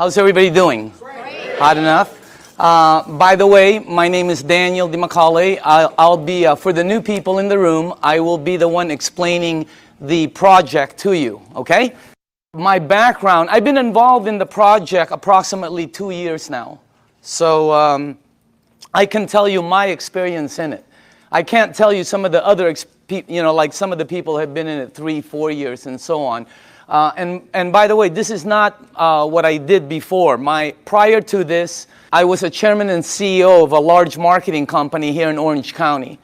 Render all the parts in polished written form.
How's everybody doing? Great. Hot enough? By the way, my name is Daniel DiMacaulay. I'll be, for the new people in the room, I will be the one explaining the project to you, okay? My background, I've been involved in the project approximately 2 years now. So I can tell you my experience in it. I can't tell you some of the other, like some of the people have been in it 3-4 years and so on. And by the way, this is not what I did before. Prior to this, I was a chairman and CEO of a large marketing company here in Orange County.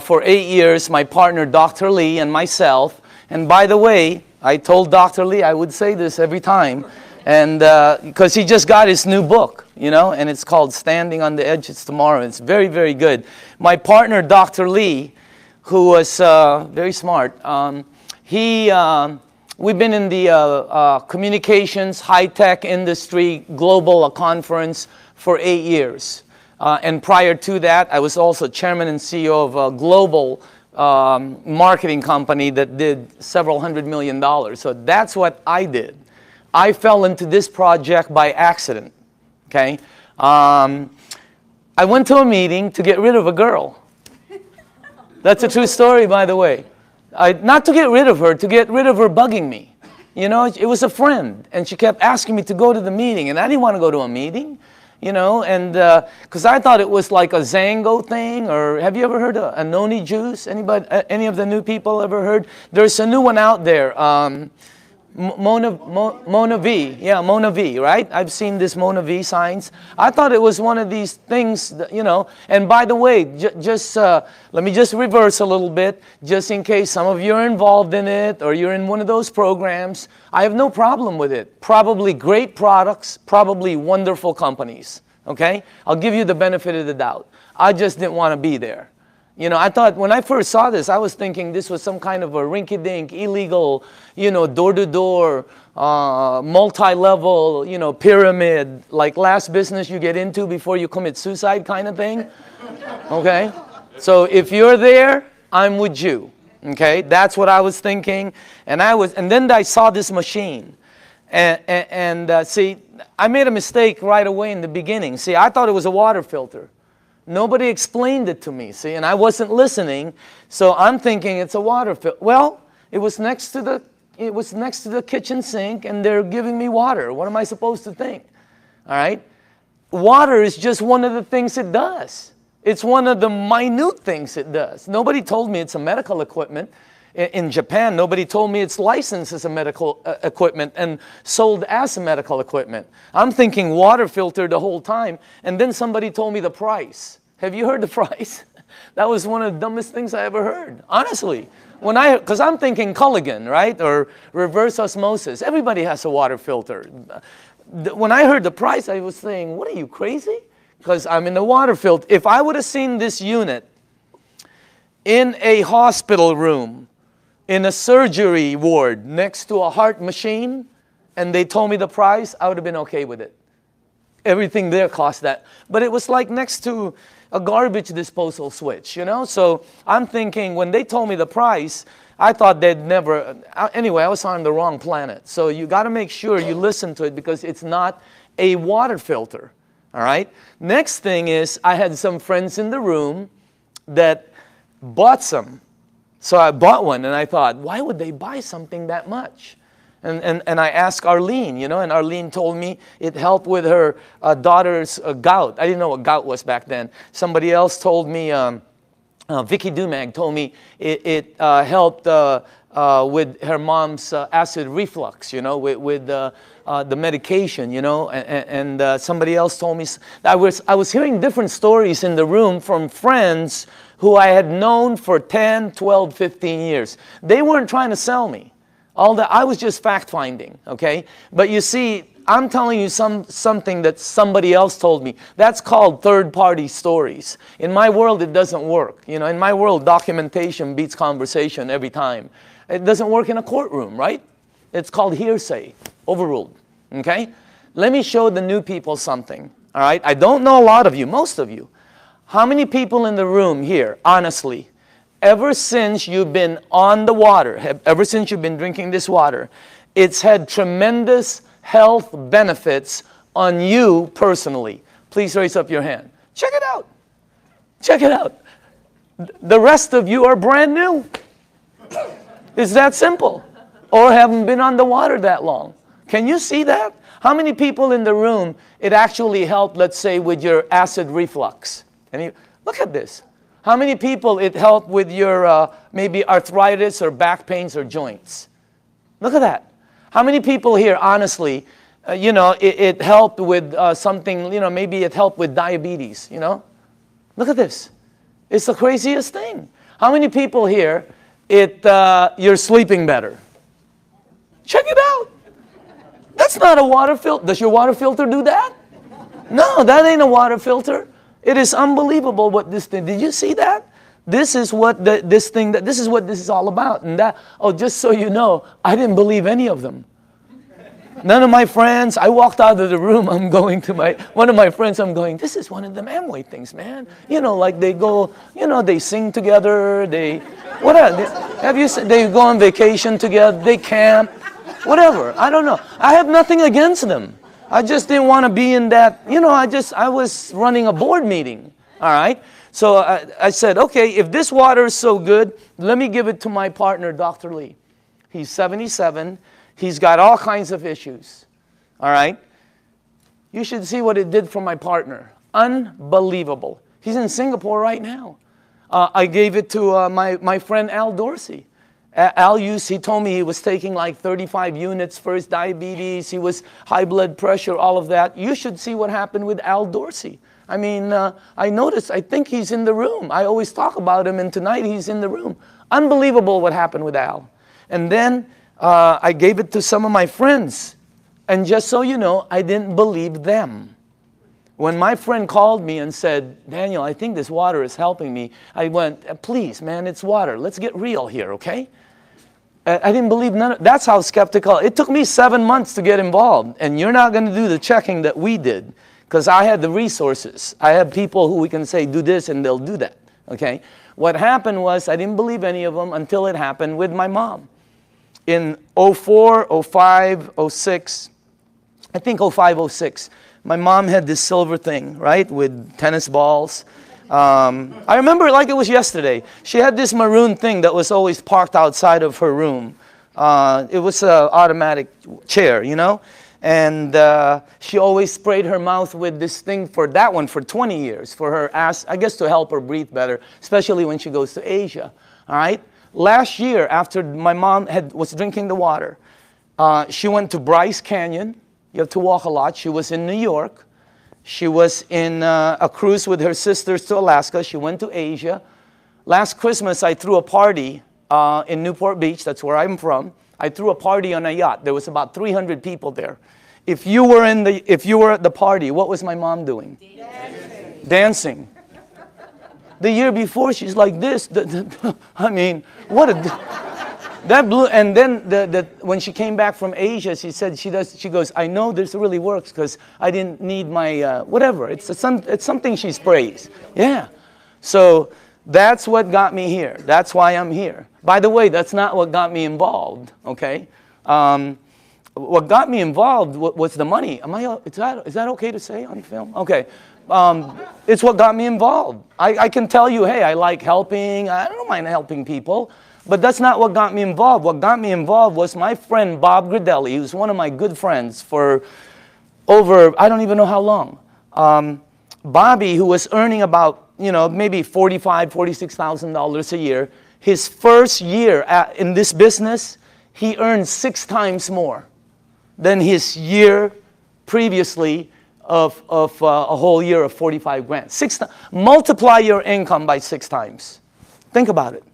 For 8 years, my partner, Dr. Lee, and myself. And by the way, I told Dr. Lee I would say this every time, and because he just got his new book, and it's called Standing on the Edge of Tomorrow. It's very, very good. My partner, Dr. Lee, who was very smart, we've been in the communications, high-tech industry, global conference for 8 years. And prior to that, I was also chairman and CEO of a global marketing company that did several $100 million. So that's what I did. I fell into this project by accident, okay? I went to a meeting to get rid of a girl. That's a true story, by the way. Not to get rid of her, to get rid of her bugging me. It was a friend, and she kept asking me to go to the meeting, and I didn't want to go to a meeting, and because I thought it was like a Zango thing, or have you ever heard of a noni juice? Anybody, any of the new people ever heard? There's a new one out there, Mona V. Yeah, Mona V, right? I've seen this Mona V signs. I thought it was one of these things, that, and by the way, let me just reverse a little bit, just in case some of you are involved in it, or you're in one of those programs. I have no problem with it. Probably great products, probably wonderful companies, okay? I'll give you the benefit of the doubt. I just didn't want to be there. I thought when I first saw this, I was thinking this was some kind of a rinky-dink, illegal, door-to-door, multi-level, pyramid, like last business you get into before you commit suicide kind of thing. Okay? So if you're there, I'm with you. Okay? That's what I was thinking. And then I saw this machine. And see, I made a mistake right away in the beginning. See, I thought it was a water filter. Nobody explained it to me, see, and I wasn't listening, so I'm thinking it's a water filter. Well, it was next to the kitchen sink, and they're giving me water. What am I supposed to think? All right? Water is just one of the things it does. It's one of the minute things it does. Nobody told me it's a medical equipment. In Japan, nobody told me it's licensed as a medical equipment and sold as a medical equipment. I'm thinking water filter the whole time, and then somebody told me the price. Have you heard the price? That was one of the dumbest things I ever heard, honestly. Because I'm thinking Kangen, right, or reverse osmosis. Everybody has a water filter. When I heard the price, I was saying, what are you, crazy? Because I'm in the water filter. If I would have seen this unit in a hospital room, in a surgery ward next to a heart machine, and they told me the price, I would have been okay with it. Everything there cost that. But it was like next to a garbage disposal switch, So I'm thinking, when they told me the price, I thought they'd never, anyway, I was on the wrong planet. So you got to make sure you listen to it, because it's not a water filter, all right? Next thing is, I had some friends in the room that bought some. So I bought one, and I thought, why would they buy something that much? And I asked Arlene, and Arlene told me it helped with her daughter's gout. I didn't know what gout was back then. Somebody else told me, Vicky Dumag told me it helped with her mom's acid reflux, with the medication, and somebody else told me. I was hearing different stories in the room from friends who I had known for 10, 12, 15 years. They weren't trying to sell me. I was just fact-finding, okay? But you see, I'm telling you something that somebody else told me. That's called third-party stories. In my world, it doesn't work. In my world, documentation beats conversation every time. It doesn't work in a courtroom, right? It's called hearsay, overruled, okay? Let me show the new people something, all right? I don't know a lot of you, most of you. How many people in the room here, honestly, ever since you've been on the water, ever since you've been drinking this water, it's had tremendous health benefits on you personally? Please raise up your hand. Check it out. Check it out. The rest of you are brand new. It's that simple. Or haven't been on the water that long. Can you see that? How many people in the room, it actually helped, let's say, with your acid reflux? Look at this. How many people it helped with your maybe arthritis or back pains or joints? Look at that. How many people here, honestly, it helped with something, maybe it helped with diabetes, Look at this. It's the craziest thing. How many people here, you're sleeping better? Check it out. That's not a water filter. Does your water filter do that? No, that ain't a water filter. It is unbelievable what this thing, did you see that? This is what this is what this is all about. And just so you know, I didn't believe any of them. None of my friends, I walked out of the room, I'm going to one of my friends, I'm going, this is one of them Amway things, man. Like they go, they sing together, they go on vacation together, they camp, whatever, I don't know. I have nothing against them. I just didn't want to be in that, I was running a board meeting, all right? So I said, okay, if this water is so good, let me give it to my partner, Dr. Lee. He's 77. He's got all kinds of issues, all right? You should see what it did for my partner. Unbelievable. He's in Singapore right now. I gave it to my friend Al Dorsey. He told me he was taking like 35 units for his diabetes. He was high blood pressure, all of that. You should see what happened with Al Dorsey. I mean, I noticed, I think he's in the room. I always talk about him, and tonight he's in the room. Unbelievable what happened with Al. And then I gave it to some of my friends. And just so you know, I didn't believe them. When my friend called me and said, Daniel, I think this water is helping me, I went, please, man, it's water. Let's get real here, okay? I didn't believe none of, that's how skeptical. It took me 7 months to get involved. And you're not going to do the checking that we did, because I had the resources. I had people who we can say, do this, and they'll do that, okay? What happened was I didn't believe any of them until it happened with my mom. In 04, 05, 06, I think 05, 06, my mom had this silver thing, right, with tennis balls. I remember it like it was yesterday. She had this maroon thing that was always parked outside of her room. It was an automatic chair, And she always sprayed her mouth with this thing for 20 years, for her ass, I guess to help her breathe better, especially when she goes to Asia, all right? Last year, after my mom was drinking the water, she went to Bryce Canyon. You have to walk a lot. She was in New York. She was in a cruise with her sisters to Alaska. She went to Asia. Last Christmas, I threw a party in Newport Beach. That's where I'm from. I threw a party on a yacht. There was about 300 people there. If you were at the party, what was my mom doing? Dancing. The year before, she's like this. I mean, what that blew. And then when she came back from Asia, she said she goes, I know this really works because I didn't need my whatever. It's something she sprays. Yeah. So that's what got me here. That's why I'm here. By the way, that's not what got me involved. Okay. What got me involved was the money. Is that okay to say on film? Okay. It's what got me involved. I can tell you, hey, I like helping. I don't mind helping people. But that's not what got me involved. What got me involved was my friend Bob Gridelli, who's one of my good friends for over, I don't even know how long. Bobby, who was earning about, maybe $45,000, $46,000 a year, his first year in this business, he earned 6 times more than his year previously of a whole year of 45 grand. Multiply your income by 6 times. Think about it.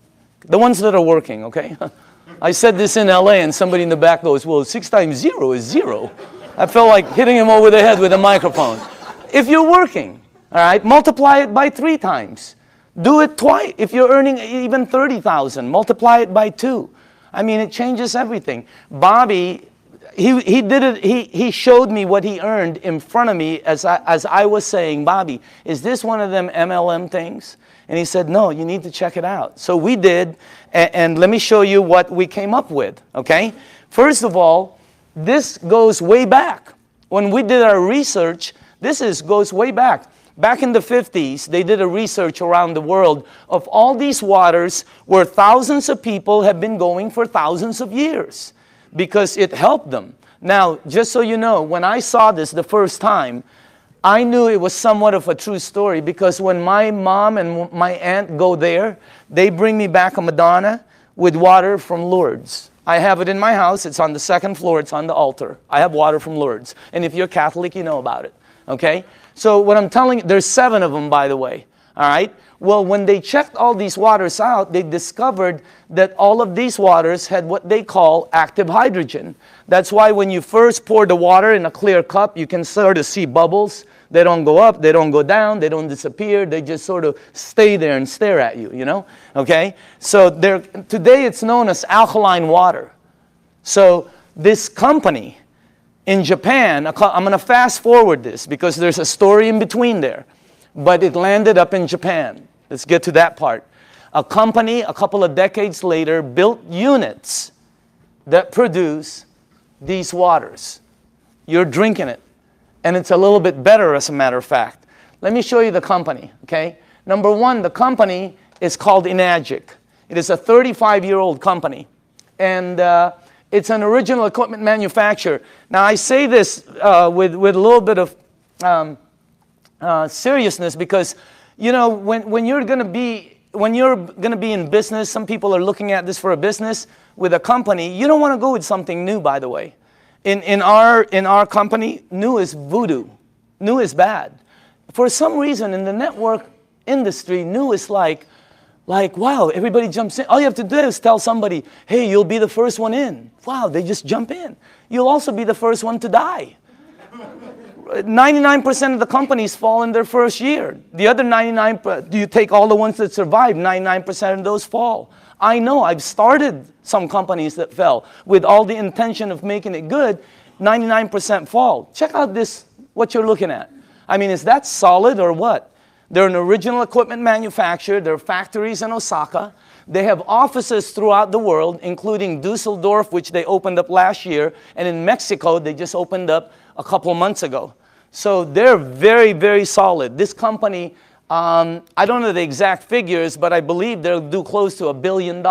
The ones that are working, okay? I said this in LA and somebody in the back goes, well, 6 times 0 is 0. I felt like hitting him over the head with a microphone. If you're working, all right, multiply it by 3 times. Do it twice. If you're earning even 30,000, multiply it by 2. I mean, it changes everything. Bobby, he did it. He showed me what he earned in front of me as I was saying, Bobby, is this one of them MLM things? And he said, no, you need to check it out. So we did, and let me show you what we came up with, okay? First of all, This goes way back. When we did our research, goes way back. Back in the 50s, they did a research around the world of all these waters where thousands of people have been going for thousands of years because it helped them. Now, just so you know, when I saw this the first time, I knew it was somewhat of a true story because when my mom and my aunt go there, they bring me back a Madonna with water from Lourdes. I have it in my house. It's on the second floor. It's on the altar. I have water from Lourdes. And if you're Catholic, you know about it. Okay? So what I'm telling you, there's 7 of them, by the way. All right? Well, when they checked all these waters out, they discovered that all of these waters had what they call active hydrogen. That's why when you first pour the water in a clear cup, you can sort of see bubbles. They don't go up, they don't go down, they don't disappear. They just sort of stay there and stare at you, you know? Okay? So today it's known as alkaline water. So this company in Japan, I'm going to fast forward this because there's a story in between there. But it landed up in Japan. Let's get to that part. A company, a couple of decades later, built units that produce these waters. You're drinking it. And it's a little bit better, as a matter of fact. Let me show you the company, okay? Number 1, the company is called Enagic. It is a 35-year-old company. And it's an original equipment manufacturer. Now, I say this with a little bit of seriousness because, you know, when you're going to be in business, some people are looking at this for a business with a company. You don't want to go with something new, by the way. In our company, new is voodoo. New is bad. For some reason, in the network industry, new is like, wow, everybody jumps in. All you have to do is tell somebody, hey, you'll be the first one in. Wow, they just jump in. You'll also be the first one to die. 99% of the companies fall in their first year. The other 99%, do you take all the ones that survive, 99% of those fall. I know, I've started some companies that fell with all the intention of making it good. 99% fall. Check out this, what you're looking at. I mean, is that solid or what? They're an original equipment manufacturer. There are factories in Osaka. They have offices throughout the world, including Dusseldorf, which they opened up last year, and in Mexico, they just opened up a couple of months ago. So they're very, very solid. This company, I don't know the exact figures, but I believe they'll do close to $1 billion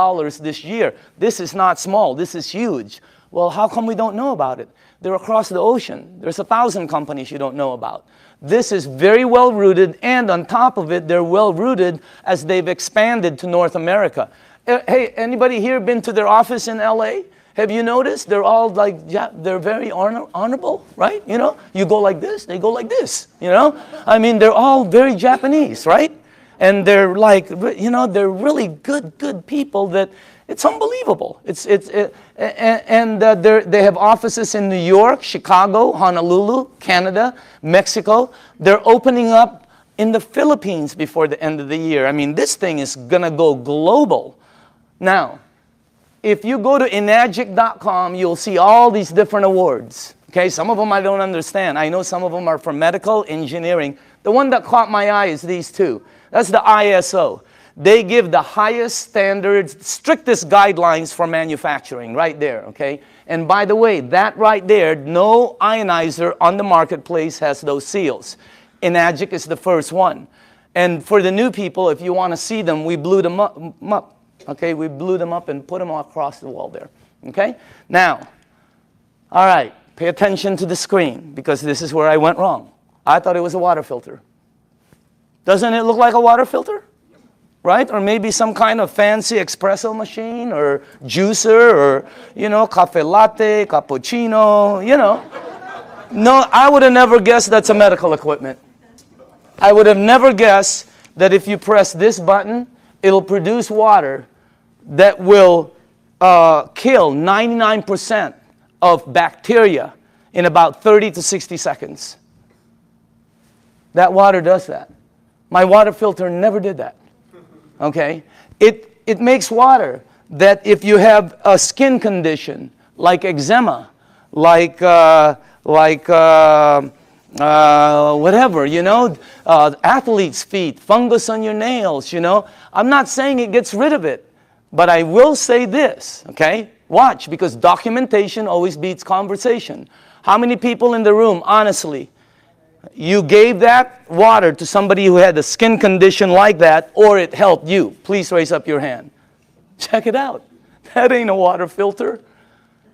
this year. This is not small. This is huge. Well, how come we don't know about it? They're across the ocean. There's 1,000 companies you don't know about. This is very well rooted, and on top of it, they're well rooted as they've expanded to North America. Hey, anybody here been to their office in LA? Have you noticed? They're all like, yeah, they're very honorable, right? You know, you go like this, they go like this, you know? I mean, they're all very Japanese, right? And they're like, you know, they're really good people that it's unbelievable. They have offices in New York, Chicago, Honolulu, Canada, Mexico. They're opening up in the Philippines before the end of the year. I mean, this thing is going to go global. Now, if you go to enagic.com, you'll see all these different awards. Okay, some of them I don't understand. I know some of them are for medical, engineering. The one that caught my eye is these 2. That's the ISO. They give the highest standards, strictest guidelines for manufacturing right there, okay? And by the way, that right there, no ionizer on the marketplace has those seals. Enagic is the first one. And for the new people, if you want to see them, we blew them up. Okay, we blew them up and put them across the wall there. Okay? Now, all right, pay attention to the screen because this is where I went wrong. I thought it was a water filter. Doesn't it look like a water filter? Right? Or maybe some kind of fancy espresso machine or juicer or, you know, cafe latte, cappuccino, you know. No, I would have never guessed that's a medical equipment. I would have never guessed that if you press this button, it'll produce water that will kill 99% of bacteria in about 30 to 60 seconds. That water does that. My water filter never did that. Okay? It makes water that if you have a skin condition like eczema, like whatever, you know, athlete's feet, fungus on your nails, you know. I'm not saying it gets rid of it, but I will say this, okay? Watch, because documentation always beats conversation. How many people in the room, honestly, you gave that water to somebody who had a skin condition like that, or it helped you? Please raise up your hand. Check it out. That ain't a water filter.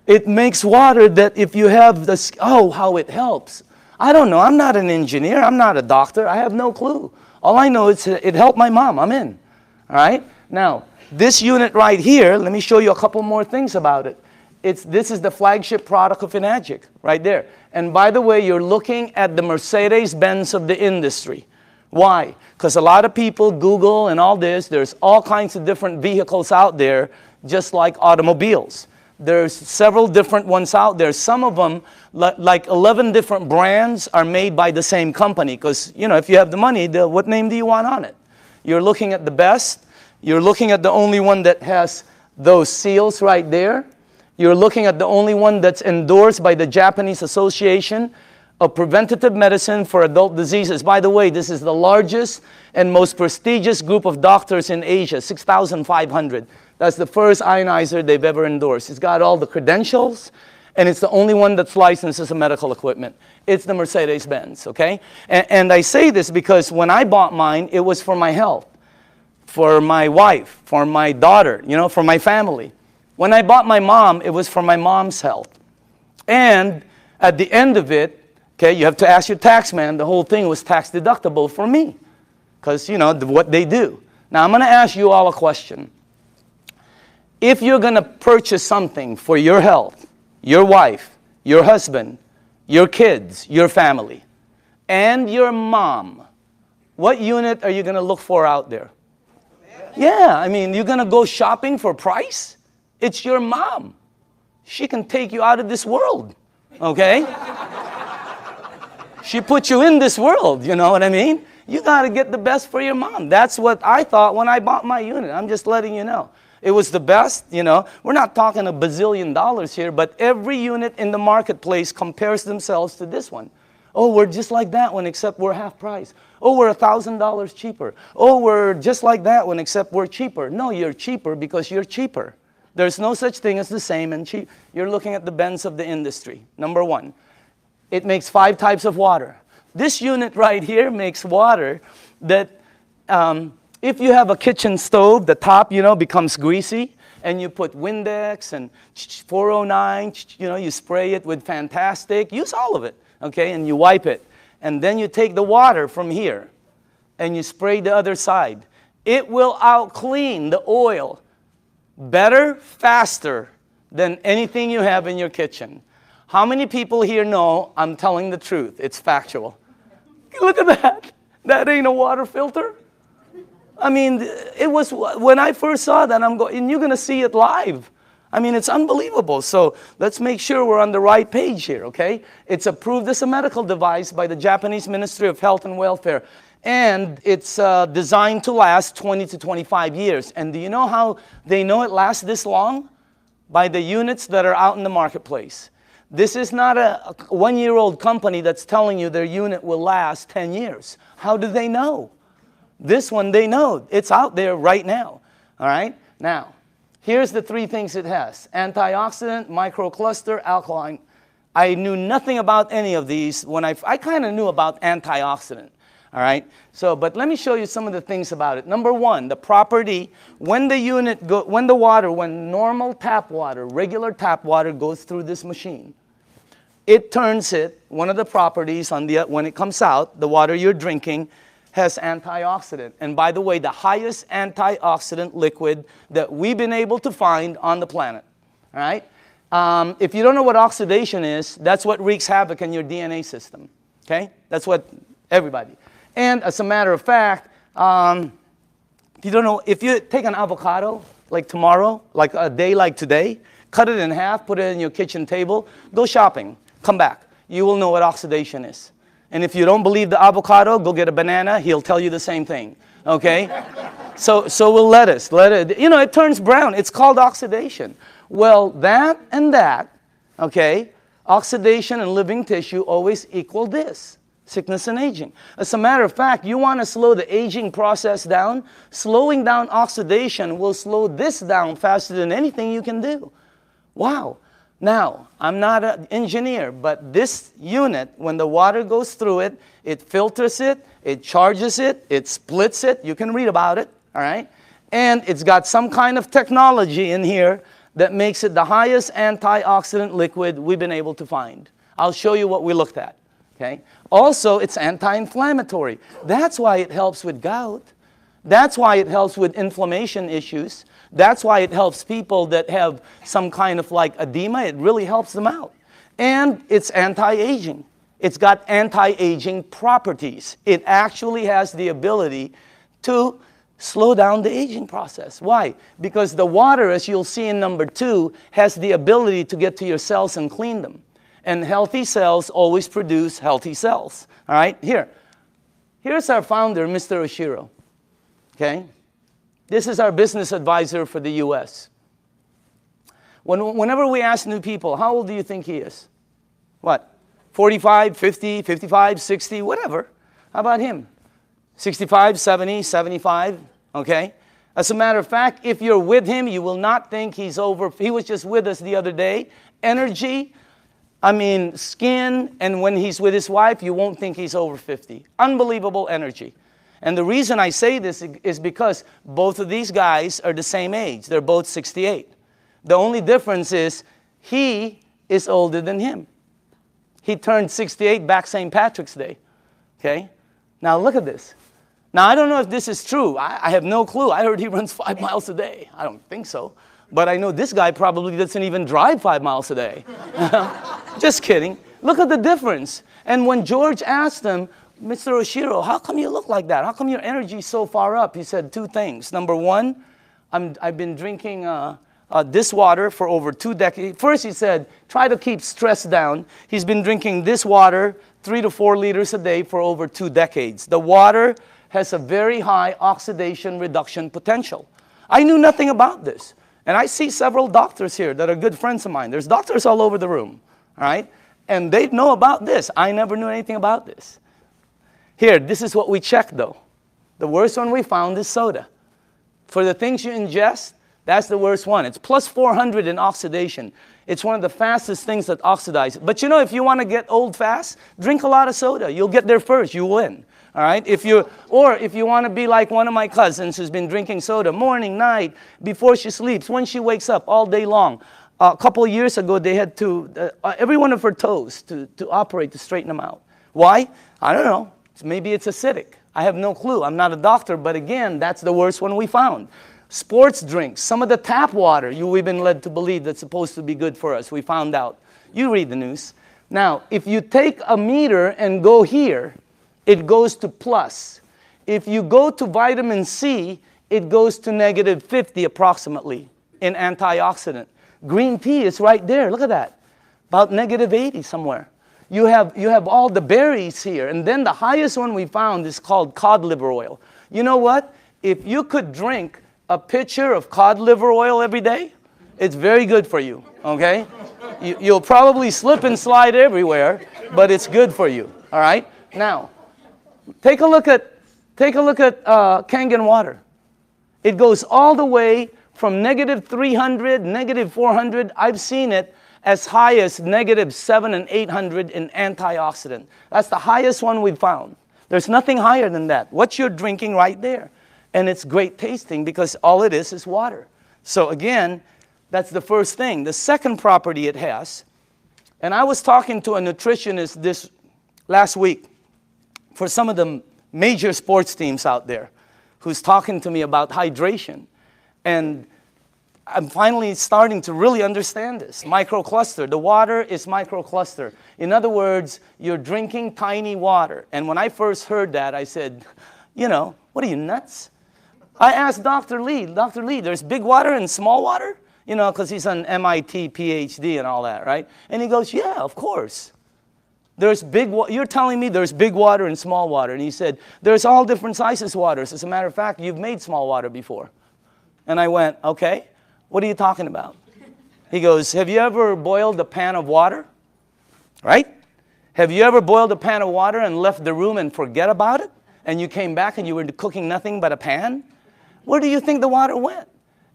It makes water that if you have this, oh, how it helps. I don't know. I'm not an engineer. I'm not a doctor. I have no clue. All I know is it helped my mom. I'm in. All right? Now, this unit right here, let me show you a couple more things about it. This is the flagship product of Enagic, right there. And by the way, you're looking at the Mercedes-Benz of the industry. Why? Because a lot of people Google and all this. There's all kinds of different vehicles out there, just like automobiles. There's several different ones out there. Some of them, like 11 different brands, are made by the same company. Because, you know, if you have the money, what name do you want on it? You're looking at the best. You're looking at the only one that has those seals right there. You're looking at the only one that's endorsed by the Japanese Association of Preventative Medicine for Adult Diseases. By the way, this is the largest and most prestigious group of doctors in Asia, 6,500. That's the first ionizer they've ever endorsed. It's got all the credentials, and it's the only one that's licensed as a medical equipment. It's the Mercedes-Benz, okay? And I say this because when I bought mine, it was for my health, for my wife, for my daughter, you know, for my family. When I bought my mom, it was for my mom's health. And at the end of it, okay, you have to ask your tax man, the whole thing was tax deductible for me. Because, you know, what they do. Now, I'm going to ask you all a question. If you're going to purchase something for your health, your wife, your husband, your kids, your family, and your mom, what unit are you going to look for out there? Yeah, I mean, you're going to go shopping for price? It's your mom. She can take you out of this world, okay? She put you in this world, you know what I mean? You got to get the best for your mom. That's what I thought when I bought my unit. I'm just letting you know. It was the best, you know. We're not talking $1 bazillion here, but every unit in the marketplace compares themselves to this one. Oh, we're just like that one, except we're half price. Oh, we're $1,000 cheaper. Oh, we're just like that one, except we're cheaper. No, you're cheaper because you're cheaper. There's no such thing as the same and cheap. You're looking at the Benz of the industry. Number one, it makes 5 types of water. This unit right here makes water that if you have a kitchen stove, the top, you know, becomes greasy, and you put Windex and 409, you know, you spray it with Fantastic. Use all of it, okay, and you wipe it. And then you take the water from here, and you spray the other side. It will out-clean the oil better, faster than anything you have in your kitchen. How many people here know I'm telling the truth? It's factual. Look at that. That ain't a water filter. I mean, it was, when I first saw that, I'm going, and you're going to see it live. I mean, it's unbelievable. So let's make sure we're on the right page here, okay? It's approved as a medical device by the Japanese Ministry of Health and Welfare. And it's designed to last 20 to 25 years. And do you know how they know it lasts this long? By the units that are out in the marketplace. This is not a one-year-old company that's telling you their unit will last 10 years. How do they know? This one, they know. It's out there right now. All right? Now, here's the 3 things it has. Antioxidant, microcluster, alkaline. I knew nothing about any of these when I kind of knew about antioxidant. All right, so, but let me show you some of the things about it. Number one, the property, when normal tap water, regular tap water goes through this machine, it turns it, one of the properties when it comes out, the water you're drinking has antioxidant. And by the way, the highest antioxidant liquid that we've been able to find on the planet. All right, if you don't know what oxidation is, that's what wreaks havoc in your DNA system. Okay, that's what everybody. And as a matter of fact, you don't know, if you take an avocado, like tomorrow, like a day like today, cut it in half, put it in your kitchen table, go shopping, come back. You will know what oxidation is. And if you don't believe the avocado, go get a banana, he'll tell you the same thing, okay? So we'll let it, you know, it turns brown. It's called oxidation. Well, that and that, okay, oxidation and living tissue always equal this. Sickness and aging. As a matter of fact, you want to slow the aging process down, slowing down oxidation will slow this down faster than anything you can do. Wow. Now, I'm not an engineer, but this unit, when the water goes through it, it filters it, it charges it, it splits it. You can read about it, all right? And it's got some kind of technology in here that makes it the highest antioxidant liquid we've been able to find. I'll show you what we looked at, okay? Also, it's anti-inflammatory. That's why it helps with gout. That's why it helps with inflammation issues. That's why it helps people that have some kind of like edema. It really helps them out. And it's anti-aging. It's got anti-aging properties. It actually has the ability to slow down the aging process. Why? Because the water, as you'll see in number 2, has the ability to get to your cells and clean them. And healthy cells always produce healthy cells. All right? Here's our founder, Mr. Oshiro. Okay? This is our business advisor for the U.S. Whenever we ask new people, how old do you think he is? What? 45, 50, 55, 60, whatever. How about him? 65, 70, 75, okay? As a matter of fact, if you're with him, you will not think he's over. He was just with us the other day. Energy, I mean, skin, and when he's with his wife, you won't think he's over 50. Unbelievable energy. And the reason I say this is because both of these guys are the same age. They're both 68. The only difference is he is older than him. He turned 68 back St. Patrick's Day. Okay? Now look at this. Now I don't know if this is true. I have no clue. I heard he runs 5 miles a day. I don't think so. But I know this guy probably doesn't even drive 5 miles a day. Just kidding. Look at the difference. And when George asked him, Mr. Oshiro, how come you look like that? How come your energy is so far up? He said 2 things. Number 1, I've been drinking this water for over 2 decades. First, he said, try to keep stress down. He's been drinking this water 3 to 4 liters a day for over 2 decades. The water has a very high oxidation reduction potential. I knew nothing about this. And I see several doctors here that are good friends of mine. There's doctors all over the room, all right? And they know about this. I never knew anything about this. Here, this is what we checked, though. The worst one we found is soda. For the things you ingest, that's the worst one. It's plus 400 in oxidation. It's one of the fastest things that oxidize. But you know, if you want to get old fast, drink a lot of soda. You'll get there first. You win. All right? Or if you want to be like one of my cousins who's been drinking soda morning, night, before she sleeps, when she wakes up, all day long. A couple of years ago, they had to, every one of her toes to operate to straighten them out. Why? I don't know. Maybe it's acidic. I have no clue. I'm not a doctor, but again, that's the worst one we found. Sports drinks, some of the tap water we've been led to believe that's supposed to be good for us. We found out. You read the news. Now, if you take a meter and go here, it goes to plus. If you go to vitamin C, it goes to negative 50 approximately in antioxidant. Green tea is right there. Look at that. About negative 80 somewhere. You have all the berries here. And then the highest one we found is called cod liver oil. You know what? If you could drink a pitcher of cod liver oil every day, it's very good for you, okay? You'll probably slip and slide everywhere, but it's good for you, all right? Now, take a look at Kangen water. It goes all the way from negative 300, negative 400. I've seen it as high as negative 700 and 800 in antioxidant. That's the highest one we've found. There's nothing higher than that. What you're drinking right there. And it's great tasting because all it is water. So again, that's the first thing. The second property it has, and I was talking to a nutritionist this last week for some of the major sports teams out there who's talking to me about hydration. And I'm finally starting to really understand this. Microcluster. The water is microcluster. In other words, you're drinking tiny water. And when I first heard that, I said, you know, what are you, nuts? I asked Dr. Lee, there's big water and small water? You know, because he's an MIT PhD and all that, right? And he goes, yeah, of course. You're telling me there's big water and small water. And he said, there's all different sizes waters. As a matter of fact, you've made small water before. And I went, okay, what are you talking about? He goes, have you ever boiled a pan of water? Right? Have you ever boiled a pan of water and left the room and forget about it? And you came back and you were cooking nothing but a pan? Where do you think the water went?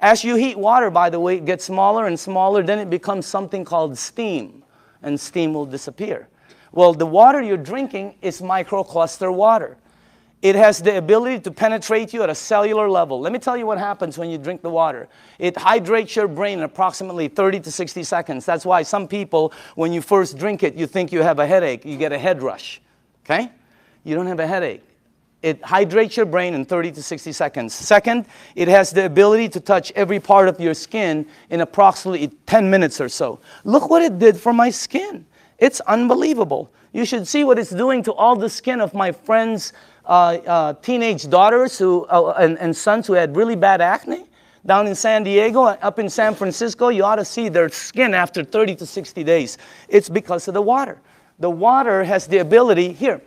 As you heat water, by the way, it gets smaller and smaller, then it becomes something called steam, and steam will disappear. Well, the water you're drinking is microcluster water. It has the ability to penetrate you at a cellular level. Let me tell you what happens when you drink the water. It hydrates your brain in approximately 30 to 60 seconds. That's why some people, when you first drink it, you think you have a headache. You get a head rush, okay? You don't have a headache. It hydrates your brain in 30 to 60 seconds. Second, it has the ability to touch every part of your skin in approximately 10 minutes or so. Look what it did for my skin. It's unbelievable. You should see what it's doing to all the skin of my friends' teenage daughters and sons who had really bad acne down in San Diego, up in San Francisco. You ought to see their skin after 30 to 60 days. It's because of the water. The water has the ability, here,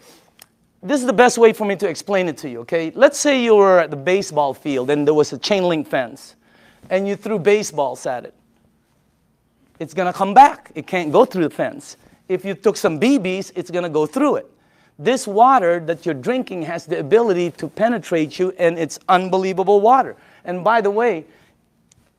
this is the best way for me to explain it to you, okay? Let's say you were at the baseball field and there was a chain link fence and you threw baseballs at it. It's going to come back. It can't go through the fence. If you took some BBs, it's going to go through it. This water that you're drinking has the ability to penetrate you, and it's unbelievable water. And by the way,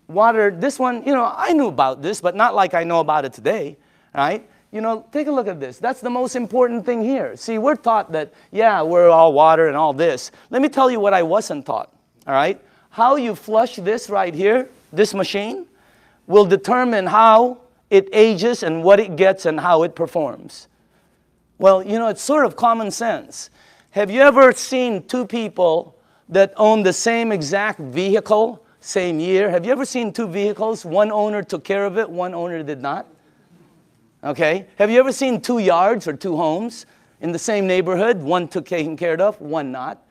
water, this one, you know, I knew about this, but not like I know about it today, right? You know, take a look at this. That's the most important thing here. See, we're taught that, yeah, we're all water and all this. Let me tell you what I wasn't taught, all right? How you flush this right here, this machine, will determine how it ages and what it gets and how it performs. Well, you know, it's sort of common sense. Have you ever seen two people that own the same exact vehicle, same year? Have you ever seen two vehicles? One owner took care of it, one owner did not. Okay? Have you ever seen two yards or two homes in the same neighborhood? One took taken care of, one not.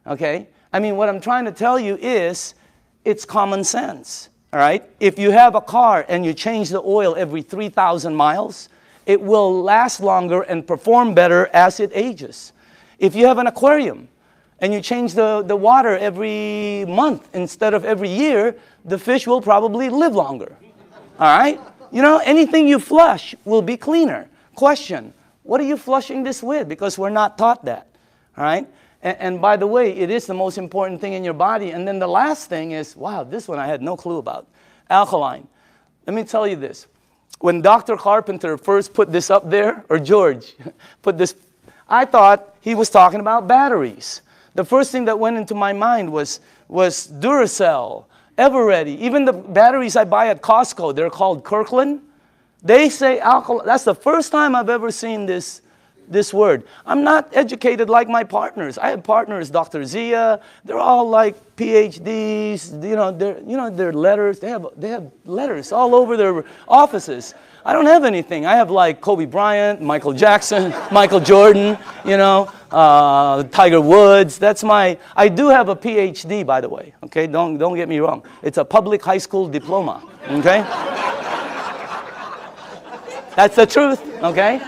Okay? I mean, what I'm trying to tell you is it's common sense. All right? If you have a car and you change the oil every 3,000 miles, it will last longer and perform better as it ages. If you have an aquarium and you change the water every month instead of every year, the fish will probably live longer. All right? You know, anything you flush will be cleaner. Question, what are you flushing this with? Because we're not taught that. All right? And by the way, it is the most important thing in your body. And then the last thing is, wow, this one I had no clue about. Alkaline. Let me tell you this. When Dr. Carpenter first put this up there, or George put this, I thought he was talking about batteries. The first thing that went into my mind was Duracell, Eveready. Even the batteries I buy at Costco, they're called Kirkland. They say alkaline. That's the first time I've ever seen this word. I'm not educated like my partners. I have partners, Dr. Zia. They're all like PhDs. You know, their letters. They have letters all over their offices. I don't have anything. I have like Kobe Bryant, Michael Jackson, Michael Jordan. You know, Tiger Woods. That's my. I do have a PhD, by the way. Okay, don't get me wrong. It's a public high school diploma. Okay, that's the truth. Okay,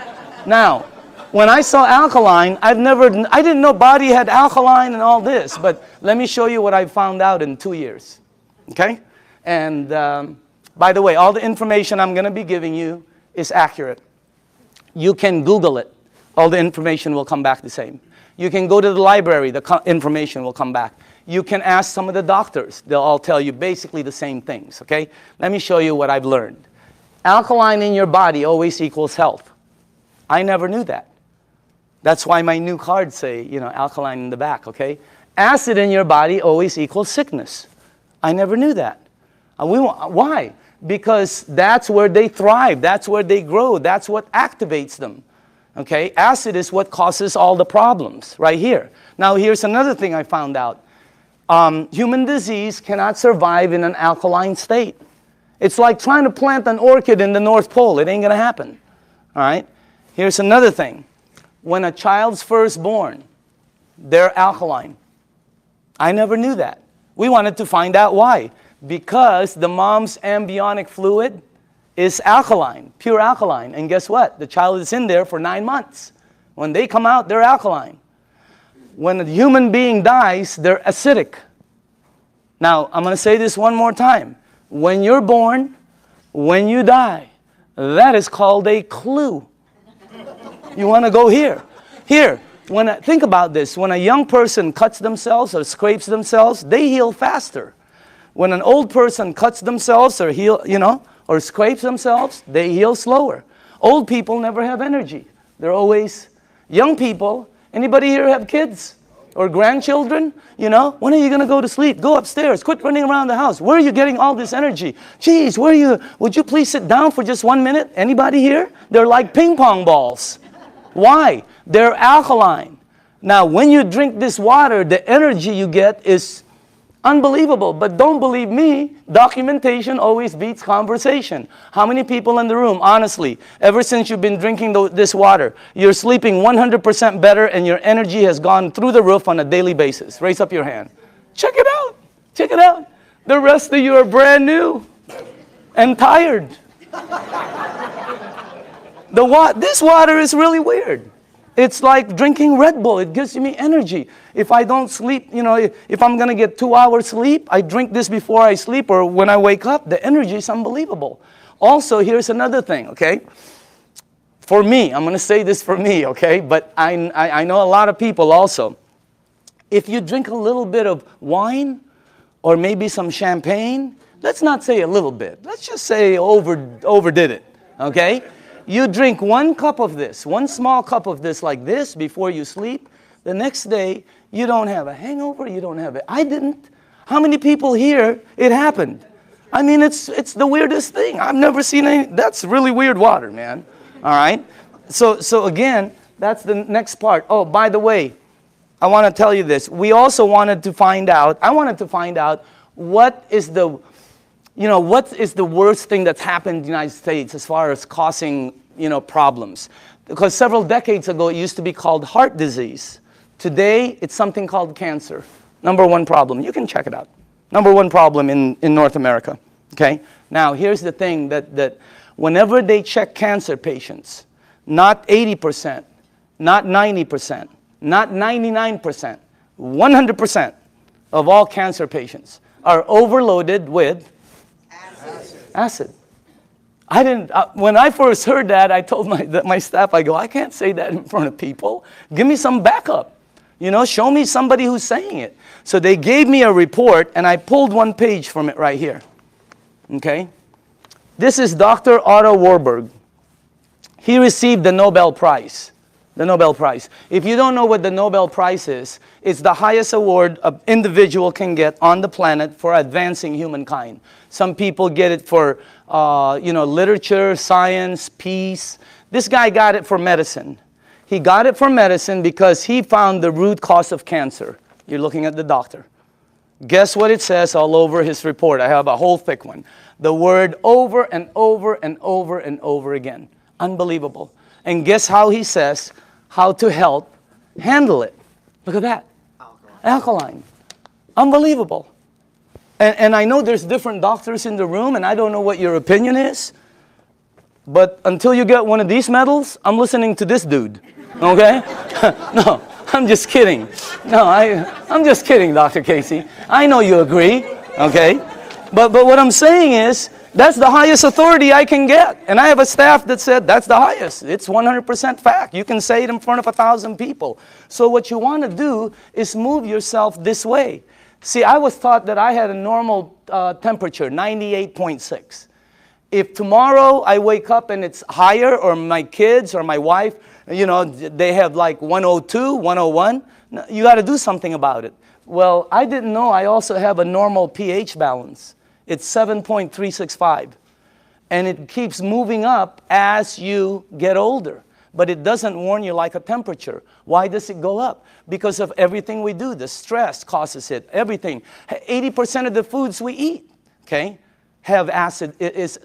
now. When I saw alkaline, I didn't know body had alkaline and all this, but let me show you what I found out in 2 years, okay? And by the way, all the information I'm going to be giving you is accurate. You can Google it. All the information will come back the same. You can go to the library. The information will come back. You can ask some of the doctors. They'll all tell you basically the same things, okay? Let me show you what I've learned. Alkaline in your body always equals health. I never knew that. That's why my new cards say, you know, alkaline in the back, okay? Acid in your body always equals sickness. I never knew that. Why? Because that's where they thrive. That's where they grow. That's what activates them, okay? Acid is what causes all the problems right here. Now, here's another thing I found out. Human disease cannot survive in an alkaline state. It's like trying to plant an orchid in the North Pole. It ain't going to happen, all right? Here's another thing. When a child's first born, they're alkaline. I never knew that. We wanted to find out why. Because the mom's amniotic fluid is alkaline, pure alkaline. And guess what? The child is in there for 9 months. When they come out, they're alkaline. When a human being dies, they're acidic. Now, I'm going to say this one more time. When you're born, when you die, that is called a clue. You want to go here. Here, think about this. When a young person cuts themselves or scrapes themselves, they heal faster. When an old person cuts themselves or or scrapes themselves, they heal slower. Old people never have energy. They're always young people. Anybody here have kids or grandchildren? When are you going to go to sleep? Go upstairs. Quit running around the house. Where are you getting all this energy? Geez, would you please sit down for just 1 minute? Anybody here? They're like ping pong balls. Why? They're alkaline. Now, when you drink this water, the energy you get is unbelievable. But don't believe me, documentation always beats conversation. How many people in the room, honestly, ever since you've been drinking this water, you're sleeping 100% better and your energy has gone through the roof on a daily basis? Raise up your hand. Check it out. Check it out. The rest of you are brand new and tired. This water is really weird. It's like drinking Red Bull. It gives me energy. If I don't sleep, if I'm going to get 2 hours sleep, I drink this before I sleep or when I wake up. The energy is unbelievable. Also, here's another thing, okay? For me, I'm going to say this for me, okay? But I know a lot of people also. If you drink a little bit of wine or maybe some champagne, let's not say a little bit. Let's just say overdid it, okay? You drink 1 cup of this, 1 small cup of this like this before you sleep. The next day, you don't have a hangover, you don't have it. I didn't. How many people here, it happened? I mean, it's the weirdest thing. I've never seen any, that's really weird water, man. All right? So again, that's the next part. Oh, by the way, I want to tell you this. I wanted to find out what is the worst thing that's happened in the United States as far as causing, problems? Because several decades ago, it used to be called heart disease. Today, it's something called cancer. Number 1 problem. You can check it out. Number 1 problem in North America. Okay? Now, here's the thing that whenever they check cancer patients, not 80%, not 90%, not 99%, 100% of all cancer patients are overloaded with acid. When I first heard that, I told my staff, I can't say that in front of people. Give me some backup. Show me somebody who's saying it. So they gave me a report, and I pulled 1 page from it right here. Okay? This is Dr. Otto Warburg. He received the Nobel Prize. The Nobel Prize. If you don't know what the Nobel Prize is, it's the highest award an individual can get on the planet for advancing humankind. Some people get it for, literature, science, peace. This guy got it for medicine. He got it for medicine because he found the root cause of cancer. You're looking at the doctor. Guess what it says all over his report? I have a whole thick one. The word over and over and over and over again. Unbelievable. And guess how he says how to handle it. Look at that. Alkaline. Unbelievable. And I know there's different doctors in the room, and I don't know what your opinion is, but until you get one of these medals, I'm listening to this dude, okay? No, I'm just kidding. No, I'm just kidding, Dr. Casey. I know you agree, okay? But what I'm saying is, that's the highest authority I can get. And I have a staff that said that's the highest. It's 100% fact. You can say it in front of 1,000 people. So what you want to do is move yourself this way. See, I was taught that I had a normal temperature, 98.6. If tomorrow I wake up and it's higher, or my kids or my wife, they have like 102, 101, you got to do something about it. Well, I didn't know I also have a normal pH balance. It's 7.365. And it keeps moving up as you get older. But it doesn't warn you like a temperature. Why does it go up? Because of everything we do. The stress causes it. Everything. 80% of the foods we eat, okay, have acid,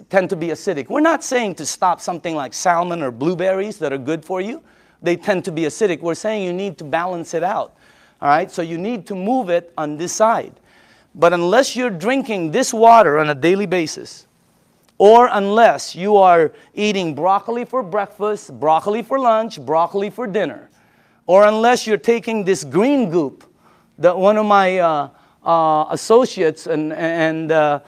tend to be acidic. We're not saying to stop something like salmon or blueberries that are good for you. They tend to be acidic. We're saying you need to balance it out. All right? So you need to move it on this side. But unless you're drinking this water on a daily basis, or unless you are eating broccoli for breakfast, broccoli for lunch, broccoli for dinner, or unless you're taking this green goop that one of my associates that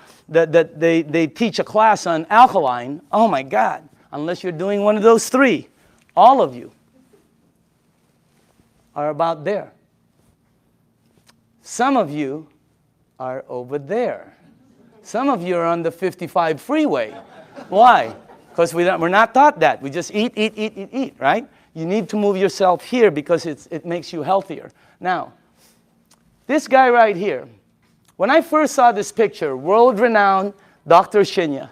they teach a class on alkaline, oh my God, unless you're doing one of those 3, all of you are about there. Some of you are over there. Some of you are on the 55 freeway. Why? Because we're not taught that. We just eat, right? You need to move yourself here because it makes you healthier. Now, this guy right here, when I first saw this picture, world-renowned Dr. Shinya,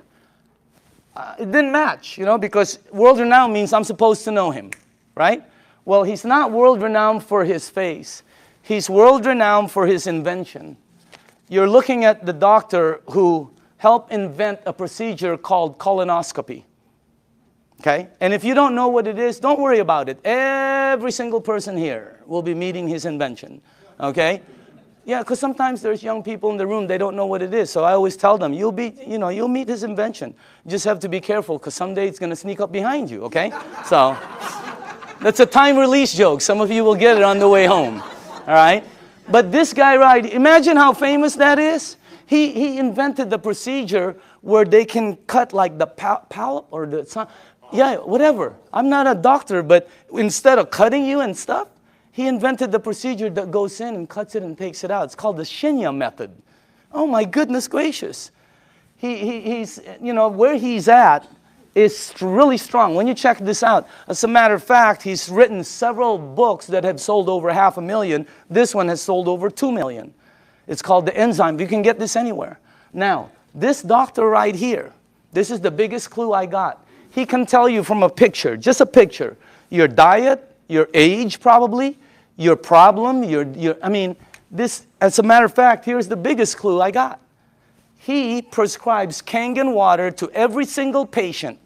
it didn't match, because world-renowned means I'm supposed to know him, right? Well, he's not world-renowned for his face. He's world-renowned for his invention. You're looking at the doctor who helped invent a procedure called colonoscopy. Okay? And if you don't know what it is, don't worry about it. Every single person here will be meeting his invention. Okay? Yeah, because sometimes there's young people in the room, they don't know what it is. So I always tell them, you'll meet his invention. You just have to be careful because someday it's going to sneak up behind you, okay? So that's a time release joke. Some of you will get it on the way home. All right? But this guy, right, imagine how famous that is. He invented the procedure where they can cut like the polyp or the, yeah, whatever. I'm not a doctor, but instead of cutting you and stuff, he invented the procedure that goes in and cuts it and takes it out. It's called the Shinya method. Oh my goodness gracious. He's, where he's at is really strong. When you check this out, as a matter of fact, he's written several books that have sold over 500,000. This one has sold over 2 million. It's called the enzyme. You can get this anywhere. Now, this doctor right here, this is the biggest clue I got. He can tell you from a picture, just a picture, your diet, your age probably, your problem, this, as a matter of fact, here's the biggest clue I got. He prescribes Kangen water to every single patient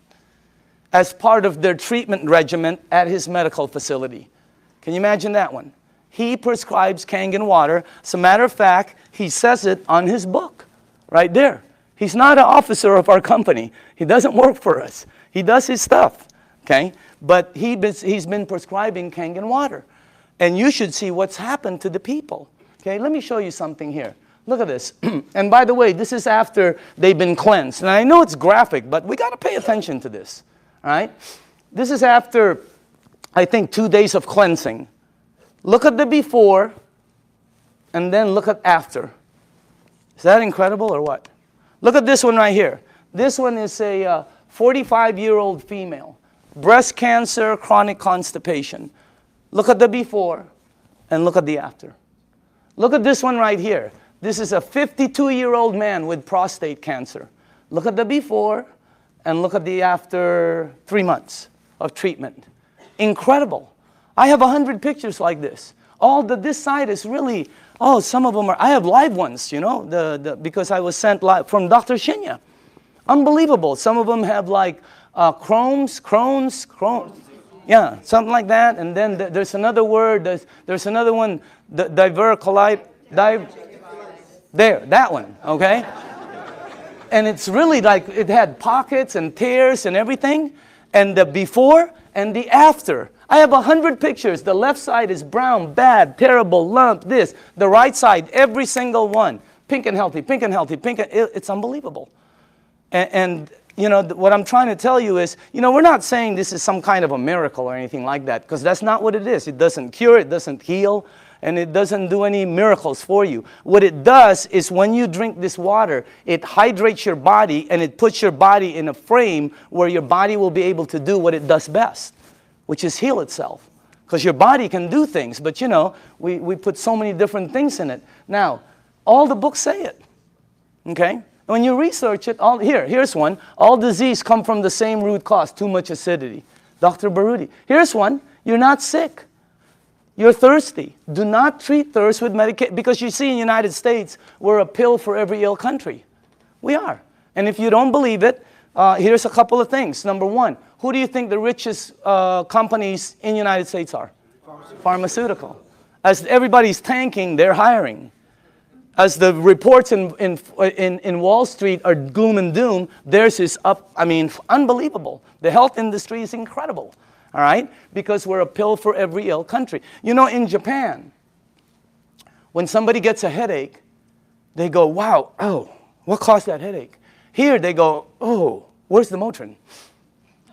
as part of their treatment regimen at his medical facility. Can you imagine that one? He prescribes Kangen water. As a matter of fact, he says it on his book, right there. He's not an officer of our company. He doesn't work for us. He does his stuff, okay? But he's been prescribing Kangen water. And you should see what's happened to the people. Okay, let me show you something here. Look at this. And by the way, this is after they've been cleansed. And I know it's graphic, but we got to pay attention to this. All right? This is after, I think, 2 days of cleansing. Look at the before, and then look at after. Is that incredible or what? Look at this one right here. This one is a 45-year-old female. Breast cancer, chronic constipation. Look at the before and look at the after. Look at this one right here. This is a 52-year-old man with prostate cancer. Look at the before and look at the after 3 months of treatment. Incredible. I have 100 pictures like this. This side is really, some of them are, I have live ones, because I was sent live from Dr. Shinya. Unbelievable. Some of them have like Crohn's. Yeah, something like that. And then there's another word. There's another one, diverticulite. There, that one, okay? And it's really like it had pockets and tears and everything. And the before and the after. I have 100 pictures. The left side is brown, bad, terrible, lump, this. The right side, every single one. Pink and healthy, pink and healthy, it's unbelievable. And what I'm trying to tell you is, we're not saying this is some kind of a miracle or anything like that, because that's not what it is. It doesn't cure, it doesn't heal, and it doesn't do any miracles for you. What it does is when you drink this water, it hydrates your body, and it puts your body in a frame where your body will be able to do what it does best, which is heal itself. Because your body can do things, but we put so many different things in it. Now, all the books say it, okay? When you research it, here's one. All disease come from the same root cause, too much acidity. Dr. Baruti. Here's one. You're not sick. You're thirsty. Do not treat thirst with medication. Because you see in the United States, we're a pill for every ill country. We are. And if you don't believe it, here's a couple of things. Number one, who do you think the richest companies in the United States are? Pharmaceutical. As everybody's tanking, they're hiring. As the reports in Wall Street are gloom and doom, theirs is up, unbelievable. The health industry is incredible, all right? Because we're a pill for every ill country. In Japan, when somebody gets a headache, they go, wow, what caused that headache? Here they go, where's the Motrin?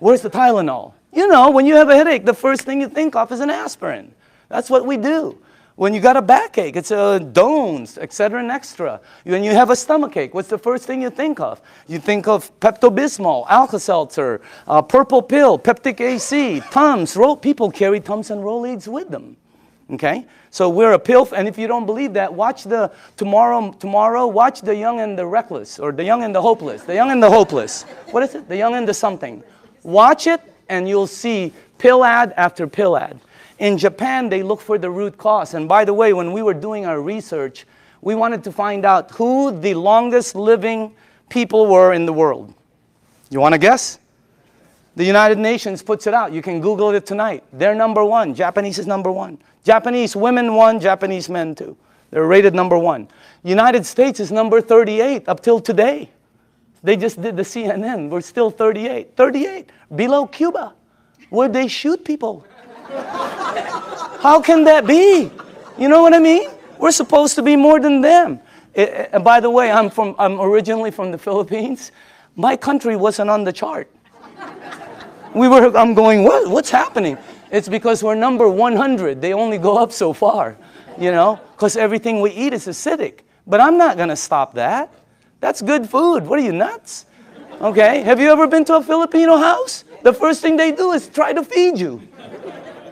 Where's the Tylenol? When you have a headache, the first thing you think of is an aspirin. That's what we do. When you got a backache, it's a Dones, etc. and extra. When you have a stomachache, what's the first thing you think of? You think of Pepto-Bismol, Alka-Seltzer, Purple Pill, Peptic AC, Tums. People carry Tums and Rolaids with them. Okay? So we're a pill, and if you don't believe that, watch tomorrow, watch The Young and the Reckless, or The Young and the Hopeless. The Young and the Hopeless. What is it? The Young and the something. Watch it, and you'll see pill ad after pill ad. In Japan, they look for the root cause. And by the way, when we were doing our research, we wanted to find out who the longest living people were in the world. You want to guess? The United Nations puts it out. You can Google it tonight. They're number one. Japanese is number one. Japanese women one, Japanese men two. They're rated number one. United States is number 38 up till today. They just did the CNN. We're still 38. 38. Below Cuba, where they shoot people. How can that be? You know what I mean? We're supposed to be more than them. And by the way, I'm originally from the Philippines. My country wasn't on the chart. I'm going, what's happening? It's because we're number 100. They only go up so far, you know, because everything we eat is acidic. But I'm not going to stop that. That's good food. What are you, nuts? Okay, have you ever been to a Filipino house? The first thing they do is try to feed you.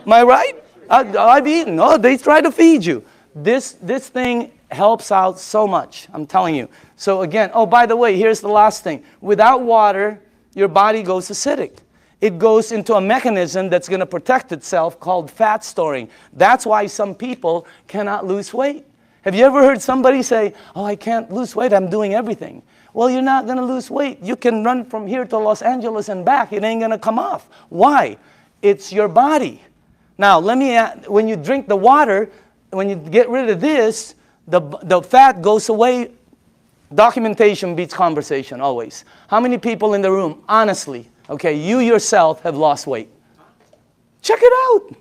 Am I right? I've eaten. Oh, they try to feed you. This thing helps out so much, I'm telling you. So again, oh, by the way, here's the last thing. Without water, your body goes acidic. It goes into a mechanism that's going to protect itself called fat storing. That's why some people cannot lose weight. Have you ever heard somebody say, oh, I can't lose weight, I'm doing everything? Well, you're not going to lose weight. You can run from here to Los Angeles and back. It ain't going to come off. Why? It's your body. Now, when you drink the water, when you get rid of this, the fat goes away. Documentation beats conversation, always. How many people in the room, honestly, okay, you yourself have lost weight? Check it out.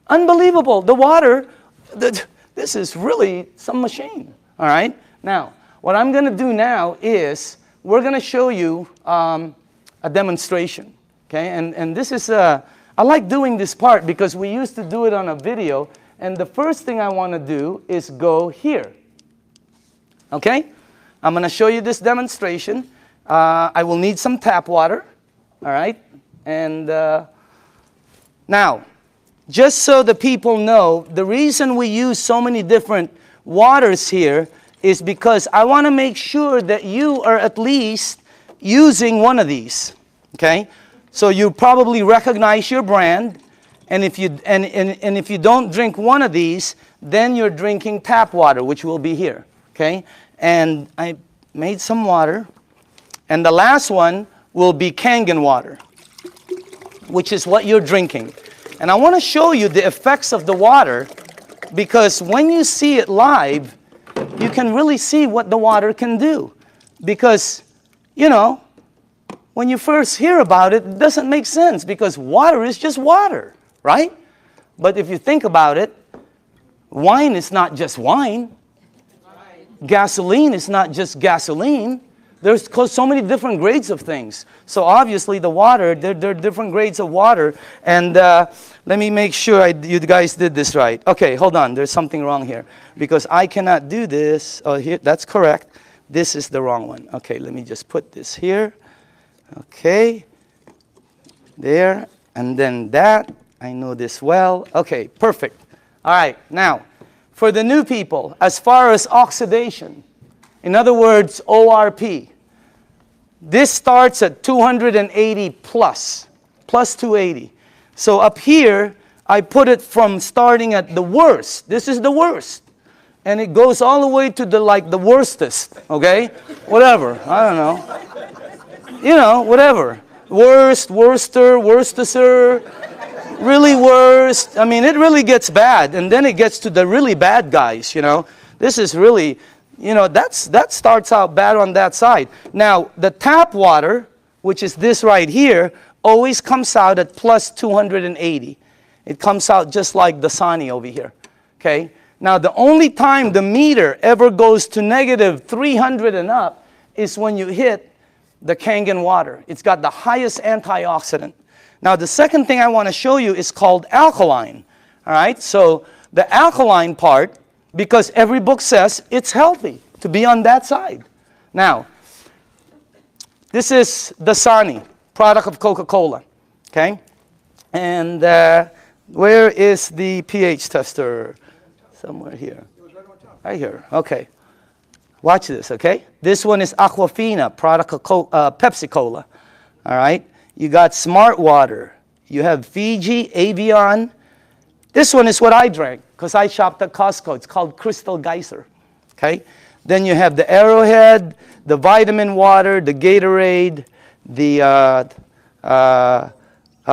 Unbelievable. The water, this is really some machine, all right? Now, what I'm going to do now is we're going to show you a demonstration, okay? And this is I like doing this part because we used to do it on a video, and the first thing I want to do is go here. Okay? I'm going to show you this demonstration. I will need some tap water, all right? And now, just so the people know, the reason we use so many different waters here is because I want to make sure that you are at least using one of these, okay? So you probably recognize your brand, and if you don't drink one of these, then you're drinking tap water, which will be here, okay? And I made some water, and the last one will be Kangen water, which is what you're drinking. And I want to show you the effects of the water, because when you see it live, you can really see what the water can do. Because, you know, when you first hear about it, it doesn't make sense because water is just water, right? But if you think about it, wine is not just wine. Gasoline is not just gasoline. There's so many different grades of things. So obviously the water, there are different grades of water. And let me make sure you guys did this right. Okay, hold on. There's something wrong here because I cannot do this. Oh, here, that's correct. This is the wrong one. Okay, let me just put this here. Okay, there, and then that. I know this well. Okay, perfect. All right, now, for the new people, as far as oxidation, in other words, ORP, this starts at 280 plus 280. So up here, I put it from starting at the worst. This is the worst. And it goes all the way to the worstest, okay? Whatever, I don't know. You know, whatever. Worst, worster, worstester, really worst. I mean, it really gets bad. And then it gets to the really bad guys, you know. This is really, you know, that starts out bad on that side. Now, the tap water, which is this right here, always comes out at plus 280. It comes out just like the Dasani over here, okay? Now, the only time the meter ever goes to negative 300 and up is when you hit the Kangen water. It's got the highest antioxidant. Now, the second thing I want to show you is called alkaline. All right? So the alkaline part, because every book says it's healthy to be on that side. Now, this is Dasani, product of Coca-Cola, okay? And where is the pH tester? Somewhere here. Right here, okay. Watch this, okay? This one is Aquafina, product of Pepsi-Cola, all right? You got Smart Water. You have Fiji, Avion. This one is what I drank because I shopped at Costco. It's called Crystal Geyser, okay? Then you have the Arrowhead, the vitamin water, the Gatorade, the,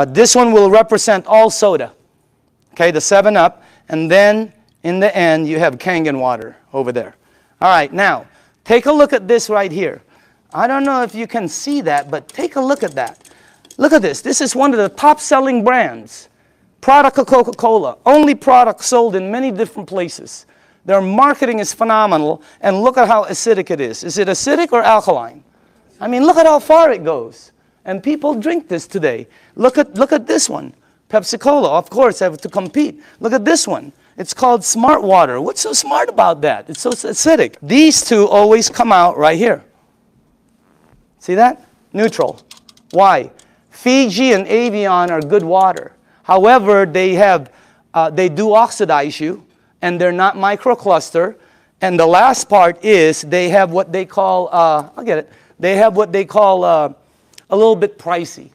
this one will represent all soda, okay, the 7-Up. And then in the end, you have Kangen water over there. All right, now, take a look at this right here. I don't know if you can see that, but take a look at that. Look at this. This is one of the top-selling brands. Product of Coca-Cola. Only product sold in many different places. Their marketing is phenomenal, and look at how acidic it is. Is it acidic or alkaline? I mean, look at how far it goes. And people drink this today. Look at this one. Pepsi-Cola, of course, have to compete. Look at this one. It's called Smart Water. What's so smart about that? It's so acidic. These two always come out right here. See that? Neutral. Why? Fiji and Avion are good water. However, they do oxidize you, and they're not microcluster. And the last part is they have what they call, I'll get it, they have what they call a little bit pricey.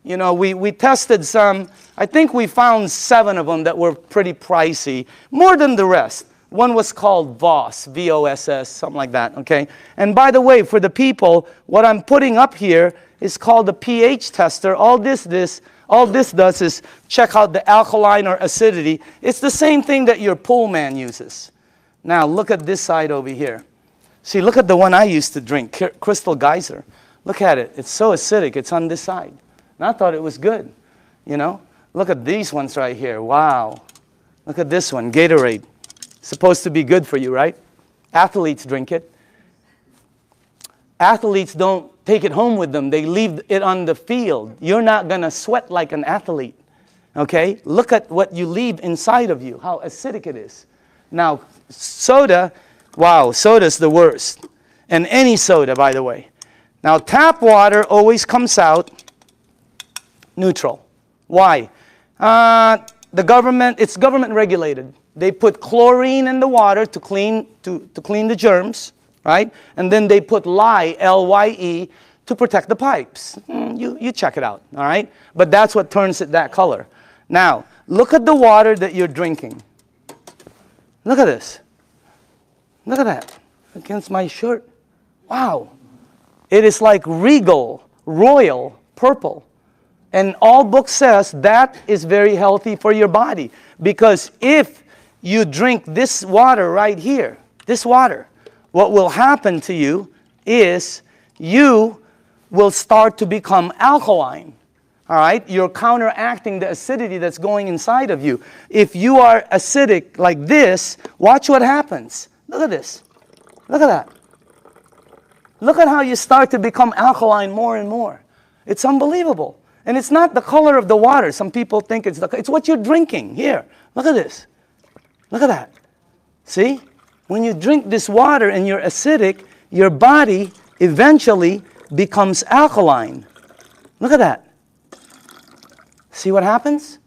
You know, we tested some, I think we found 7 of them that were pretty pricey, more than the rest. One was called VOSS, V-O-S-S, something like that, okay? And by the way, for the people, what I'm putting up here is called the pH tester. All this does is check out the alkaline or acidity. It's the same thing that your pool man uses. Now, look at this side over here. See, look at the one I used to drink, Crystal Geyser. Look at it. It's so acidic. It's on this side. And I thought it was good, you know. Look at these ones right here. Wow. Look at this one, Gatorade. Supposed to be good for you, right? Athletes drink it. Athletes don't take it home with them. They leave it on the field. You're not going to sweat like an athlete, okay? Look at what you leave inside of you, how acidic it is. Now, soda, wow, soda's the worst. And any soda, by the way. Now, tap water always comes out neutral. Why? It's government regulated. They put chlorine in the water to clean the germs, right? And then they put lye, L-Y-E, to protect the pipes. You check it out, all right? But that's what turns it that color. Now, look at the water that you're drinking. Look at this. Look at that. Against my shirt. Wow. It is like regal, royal, purple. And all book says that is very healthy for your body. Because if you drink this water right here, this water, what will happen to you is you will start to become alkaline. All right? You're counteracting the acidity that's going inside of you. If you are acidic like this, watch what happens. Look at this. Look at that. Look at how you start to become alkaline more and more. It's unbelievable. And it's not the color of the water. Some people think it's what you're drinking. Here, look at this. Look at that. See? When you drink this water and you're acidic, your body eventually becomes alkaline. Look at that. See what happens?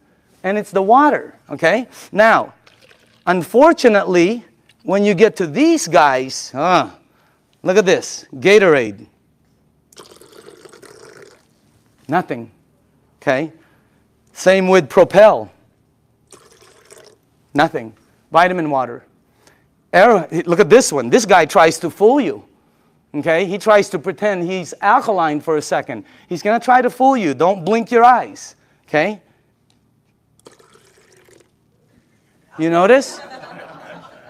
And it's the water, okay? Now, unfortunately, when you get to these guys, look at this, Gatorade. Nothing, okay? Same with Propel. Nothing. Vitamin water. Look at this one. This guy tries to fool you. Okay? He tries to pretend he's alkaline for a second. He's going to try to fool you. Don't blink your eyes. Okay? You notice?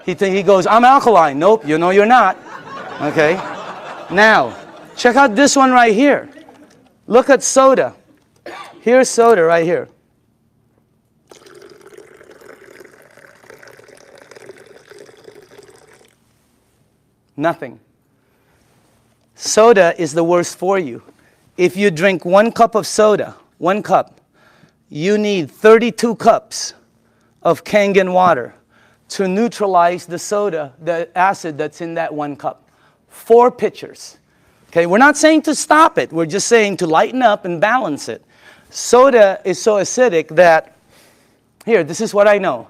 He goes, I'm alkaline. Nope, you know you're not. Okay? Now, check out this one right here. Look at soda. Here's soda right here. Nothing. Soda is the worst for you. If you drink 1 cup of soda, 1 cup, you need 32 cups of Kangen water to neutralize the soda, the acid that's in that 1 cup. 4 pitchers. Okay, we're not saying to stop it. We're just saying to lighten up and balance it. Soda is so acidic that, here, this is what I know.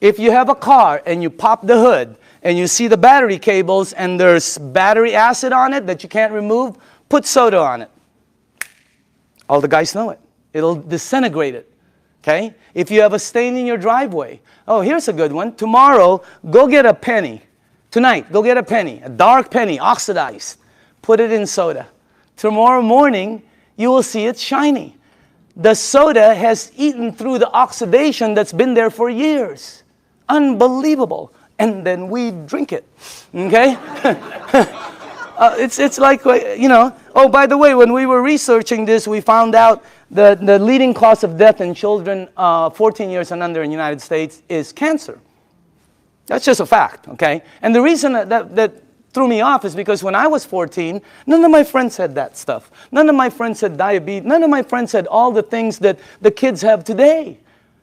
If you have a car and you pop the hood and you see the battery cables and there's battery acid on it that you can't remove, put soda on it. All the guys know it. It'll disintegrate it. Okay? If you have a stain in your driveway, oh, here's a good one. Tomorrow, go get a penny. Tonight, go get a penny, a dark penny, oxidized. Put it in soda. Tomorrow morning, you will see it's shiny. The soda has eaten through the oxidation that's been there for years. Unbelievable. And then we drink it. Okay? It's like, you know, oh, by the way, when we were researching this, we found out the leading cause of death in children 14 years and under in the United States is cancer. That's just a fact, okay? And the reason that threw me off is because when I was 14, none of my friends had that stuff. None of my friends had diabetes. None of my friends had all the things that the kids have today,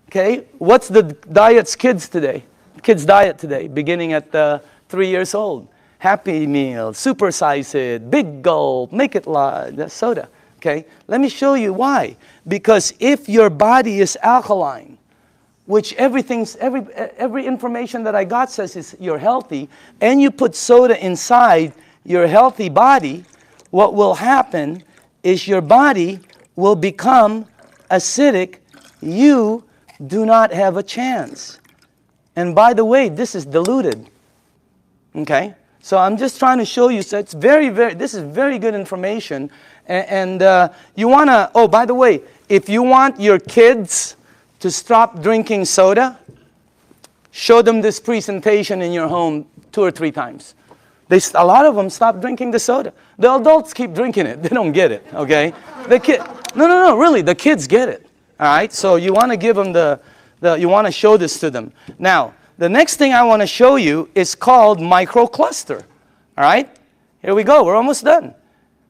okay? What's the diet's kids today? Kids' diet today, beginning at 3 years old. Happy Meal, supersize it, big gulp, make it large, soda, okay? Let me show you why. Because if your body is alkaline, which every information that I got says is you're healthy, and you put soda inside your healthy body, what will happen is your body will become acidic. You do not have a chance. And by the way, this is diluted. Okay? So I'm just trying to show you, so it's this is very good information. And you want to, oh, by the way, if you want your kids to stop drinking soda, show them this presentation in your home 2 or 3 times. A lot of them stop drinking the soda. The adults keep drinking it. They don't get it, okay? No, really, the kids get it, all right? So you want to give them you want to show this to them. Now, the next thing I want to show you is called microcluster, all right? Here we go. We're almost done.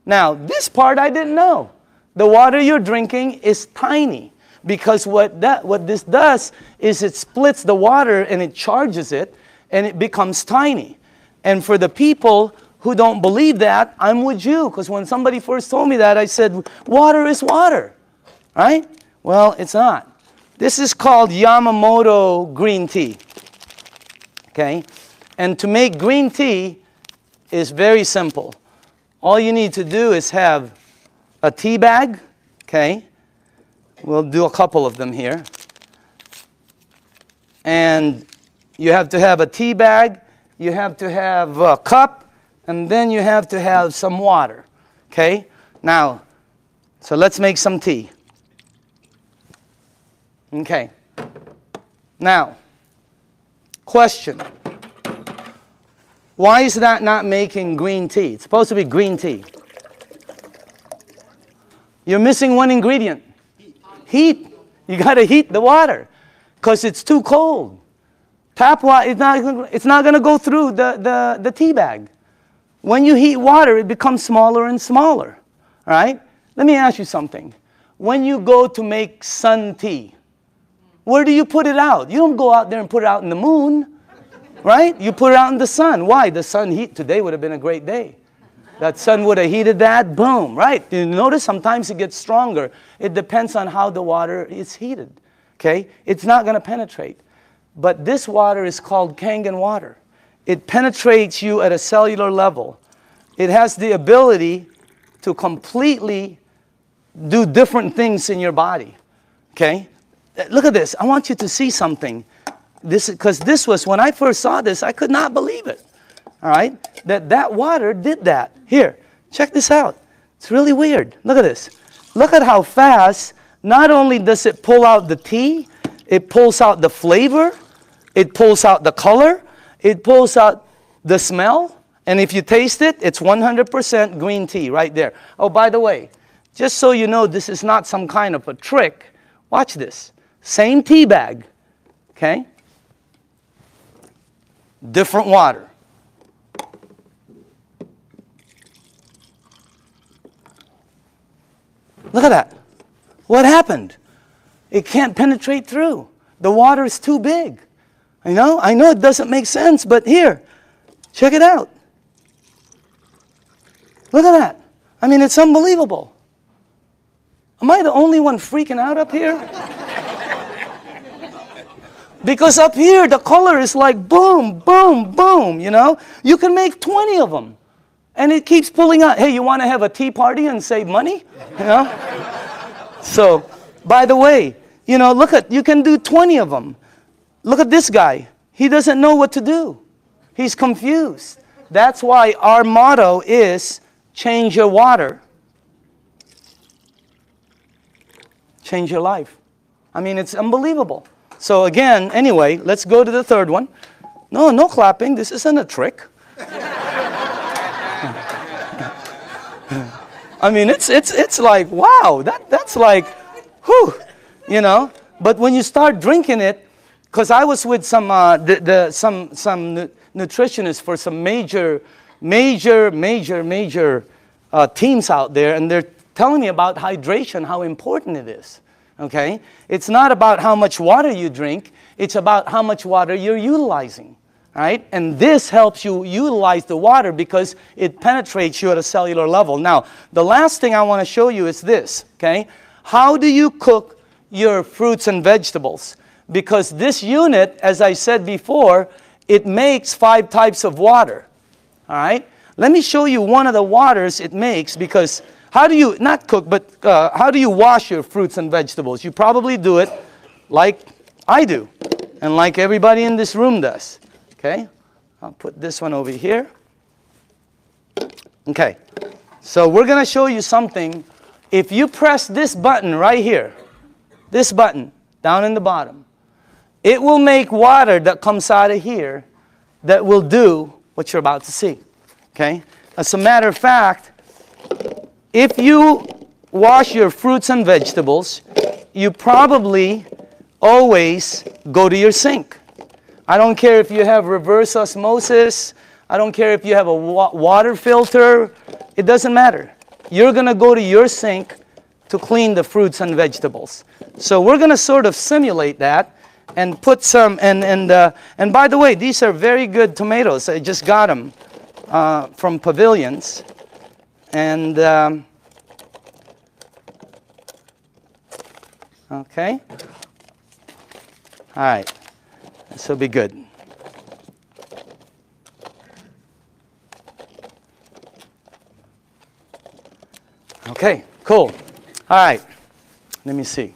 Now, this part I didn't know. The water you're drinking is tiny. Because what this does is it splits the water and it charges it and it becomes tiny. And for the people who don't believe that, I'm with you. Because when somebody first told me that, I said, water is water. Right? Well, it's not. This is called Yamamoto green tea. Okay? And to make green tea is very simple. All you need to do is have a tea bag. Okay? We'll do a couple of them here. And you have to have a tea bag, you have to have a cup, and then you have to have some water. Okay? Now, so let's make some tea. Okay. Now, question. Why is that not making green tea? It's supposed to be green tea. You're missing one ingredient. Heat. You got to heat the water because it's too cold. Tap water, it's not going to go through the tea bag. When you heat water, it becomes smaller and smaller. All right? Let me ask you something. When you go to make sun tea, where do you put it out? You don't go out there and put it out in the moon, right? You put it out in the sun. Why? The sun heat. Today would have been a great day. That sun would have heated that, boom, right? You notice sometimes it gets stronger. It depends on how the water is heated, okay? It's not going to penetrate. But this water is called Kangen water. It penetrates you at a cellular level. It has the ability to completely do different things in your body, okay? Look at this. I want you to see something. Because this was, when I first saw this, I could not believe it. All right, that water did that. Here, check this out. It's really weird. Look at this. Look at how fast, not only does it pull out the tea, it pulls out the flavor, it pulls out the color, it pulls out the smell, and if you taste it, it's 100% green tea right there. Oh, by the way, just so you know this is not some kind of a trick, watch this. Same tea bag, okay? Different water. Look at that. What happened? It can't penetrate through The water is too big. I know it doesn't make sense, but here, check it out. Look at that. I mean, it's unbelievable. Am I the only one freaking out up here? Because up here, the color is like boom, boom, boom, you know? You can make 20 of them. And it keeps pulling out. Hey, you want to have a tea party and save money? You know? So, by the way, you know, you can do 20 of them. Look at this guy. He doesn't know what to do. He's confused. That's why our motto is change your water. Change your life. I mean, it's unbelievable. So again, anyway, let's go to the third one. No clapping. This isn't a trick. I mean, it's like, wow, that's like, whew, you know. But when you start drinking it, because I was with some nutritionists for some major teams out there, and they're telling me about hydration, how important it is. Okay, it's not about how much water you drink; it's about how much water you're utilizing. Right? And this helps you utilize the water because it penetrates you at a cellular level. Now, the last thing I want to show you is this, okay? How do you cook your fruits and vegetables? Because this unit, as I said before, it makes 5 types of water. All right? Let me show you one of the waters it makes, because how do you, not cook, but how do you wash your fruits and vegetables? You probably do it like I do, and like everybody in this room does. Okay, I'll put this one over here. Okay, so we're going to show you something. If you press this button right here, this button down in the bottom, it will make water that comes out of here that will do what you're about to see. Okay, as a matter of fact, if you wash your fruits and vegetables, you probably always go to your sink. I don't care if you have reverse osmosis. I don't care if you have a water filter. It doesn't matter. You're going to go to your sink to clean the fruits and vegetables. So we're going to sort of simulate that and put some, and by the way, these are very good tomatoes. I just got them from Pavilions. And, okay. All right. This will be good. Okay, cool. All right. Let me see.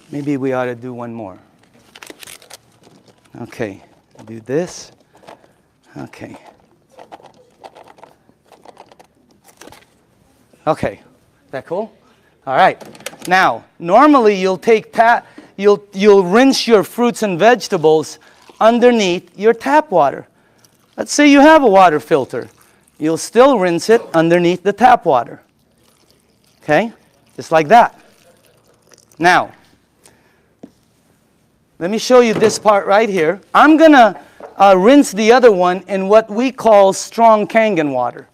Maybe we ought to do one more. Okay, do this. Okay. Okay, that cool? All right. Now, normally you'll rinse your fruits and vegetables underneath your tap water. Let's say you have a water filter. You'll still rinse it underneath the tap water. Okay? Just like that. Now, let me show you this part right here. I'm going to rinse the other one in what we call strong Kangen water.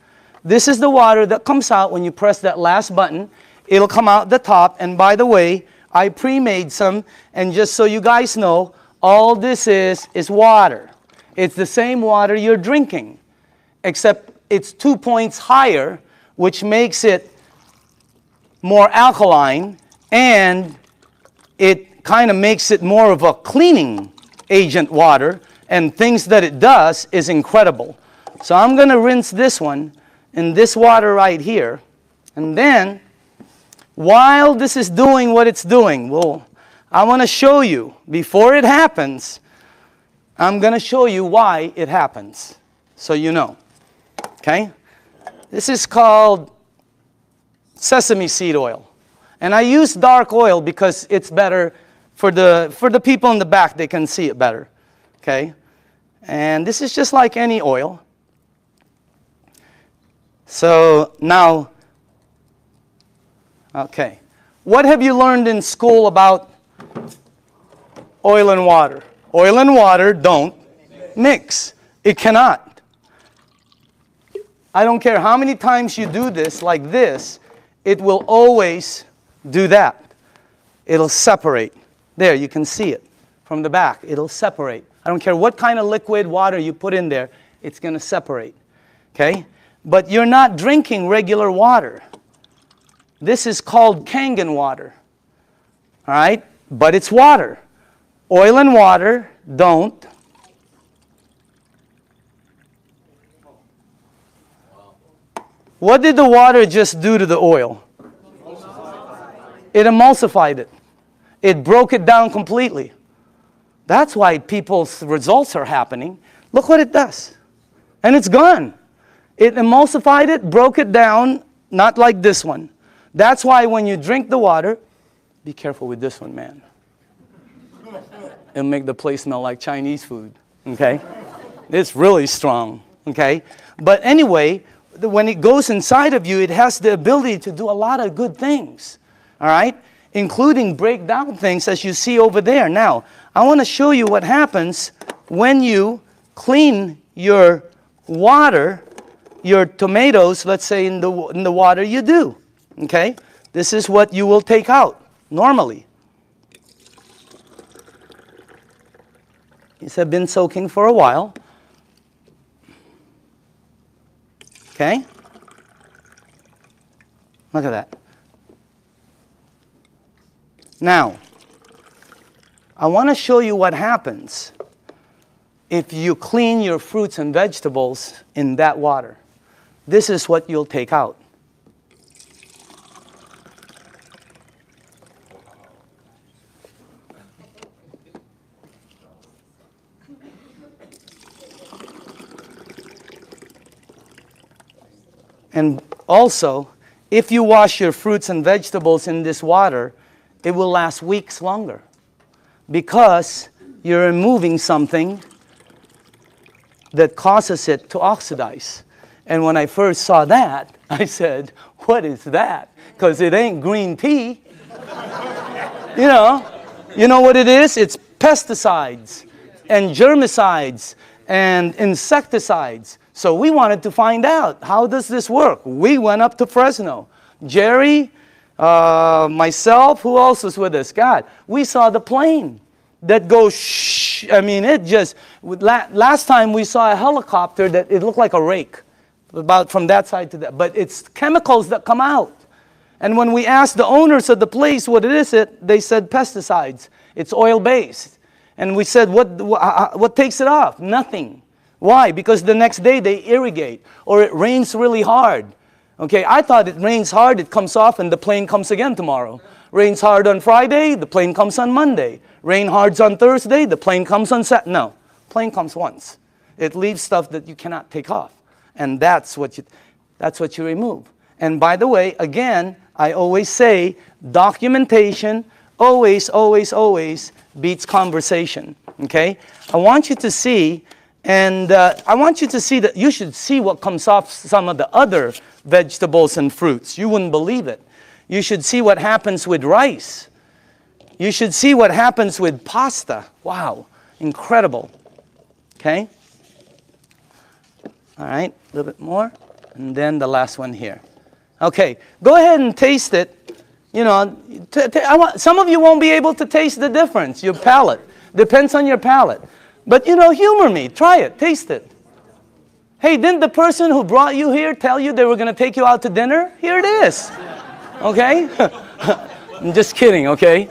This is the water that comes out when you press that last button. It'll come out the top. And by the way, I pre-made some. And just so you guys know, all this is water. It's the same water you're drinking, except it's 2 points higher, which makes it more alkaline, and it kind of makes it more of a cleaning agent water, and things that it does is incredible. So I'm going to rinse this one in this water right here, and then while this is doing what it's doing, well, I want to show you, before it happens, I'm going to show you why it happens, so you know. Okay? This is called sesame seed oil. And I use dark oil because it's better for the people in the back. They can see it better. Okay? And this is just like any oil. So now, okay. What have you learned in school about oil and water? Oil and water don't mix. It cannot. I don't care how many times you do this like this, it will always do that. It'll separate. There, you can see it from the back. It'll separate. I don't care what kind of liquid water you put in there, it's going to separate. Okay? But you're not drinking regular water. This is called Kangen water. All right? But it's water. Oil and water don't. What did the water just do to the oil? It emulsified it. It broke it down completely. That's why people's results are happening. Look what it does. And it's gone. It emulsified it, broke it down, not like this one. That's why when you drink the water, be careful with this one, man. It'll make the place smell like Chinese food, okay? It's really strong, okay? But anyway, when it goes inside of you, it has the ability to do a lot of good things, all right? Including break down things as you see over there. Now, I want to show you what happens when you clean your water, your tomatoes, let's say in the water you do, okay? This is what you will take out normally. These have been soaking for a while. Okay? Look at that. Now, I want to show you what happens if you clean your fruits and vegetables in that water. This is what you'll take out. And also, if you wash your fruits and vegetables in this water, it will last weeks longer because you're removing something that causes it to oxidize. And when I first saw that, I said, what is that? Because it ain't green tea. You know what it is? It's pesticides and germicides and insecticides. So we wanted to find out, how does this work? We went up to Fresno. Jerry, myself, who else was with us? God, we saw the plane that goes shh. I mean, it just, last time we saw a helicopter that it looked like a rake, about from that side to that. But it's chemicals that come out. And when we asked the owners of the place what it is, they said pesticides. It's oil-based. And we said, what takes it off? Nothing. Why? Because the next day they irrigate, or it rains really hard. Okay, I thought it rains hard, it comes off, and the plane comes again tomorrow. Rains hard on Friday, the plane comes on Monday. Rain hard on Thursday, the plane comes on Saturday. No, plane comes once. It leaves stuff that you cannot take off. And that's what you remove. And by the way, again, I always say, documentation always, always, always beats conversation. Okay? I want you to see, and I want you to see that you should see what comes off some of the other vegetables and fruits. You wouldn't believe it. You should see what happens with rice. You should see what happens with pasta. Wow, incredible. Okay? All right, a little bit more. And then the last one here. Okay, go ahead and taste it. You know, some of you won't be able to taste the difference, your palate. Depends on your palate. But, you know, humor me. Try it. Taste it. Hey, didn't the person who brought you here tell you they were going to take you out to dinner? Here it is. Okay? I'm just kidding, okay?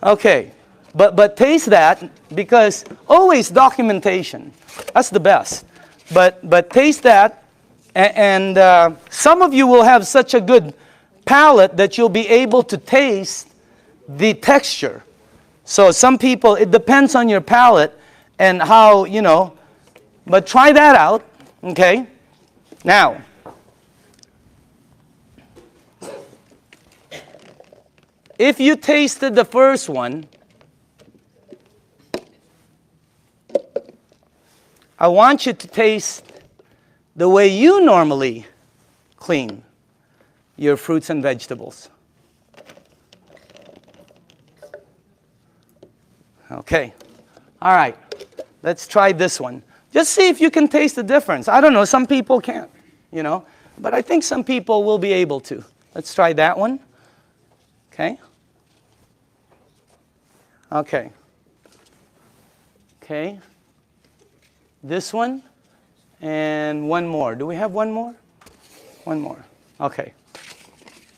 Okay. But taste that, because always documentation. That's the best. But taste that, and some of you will have such a good palate that you'll be able to taste the texture. So some people, it depends on your palate and how, you know, but try that out, okay? Now, if you tasted the first one, I want you to taste the way you normally clean your fruits and vegetables. Okay. All right. Let's try this one. Just see if you can taste the difference. I don't know. Some people can't, you know. but I think some people will be able to. Let's try that one. Okay. Okay. Okay. This one and one more. Do we have one more? One more. Okay.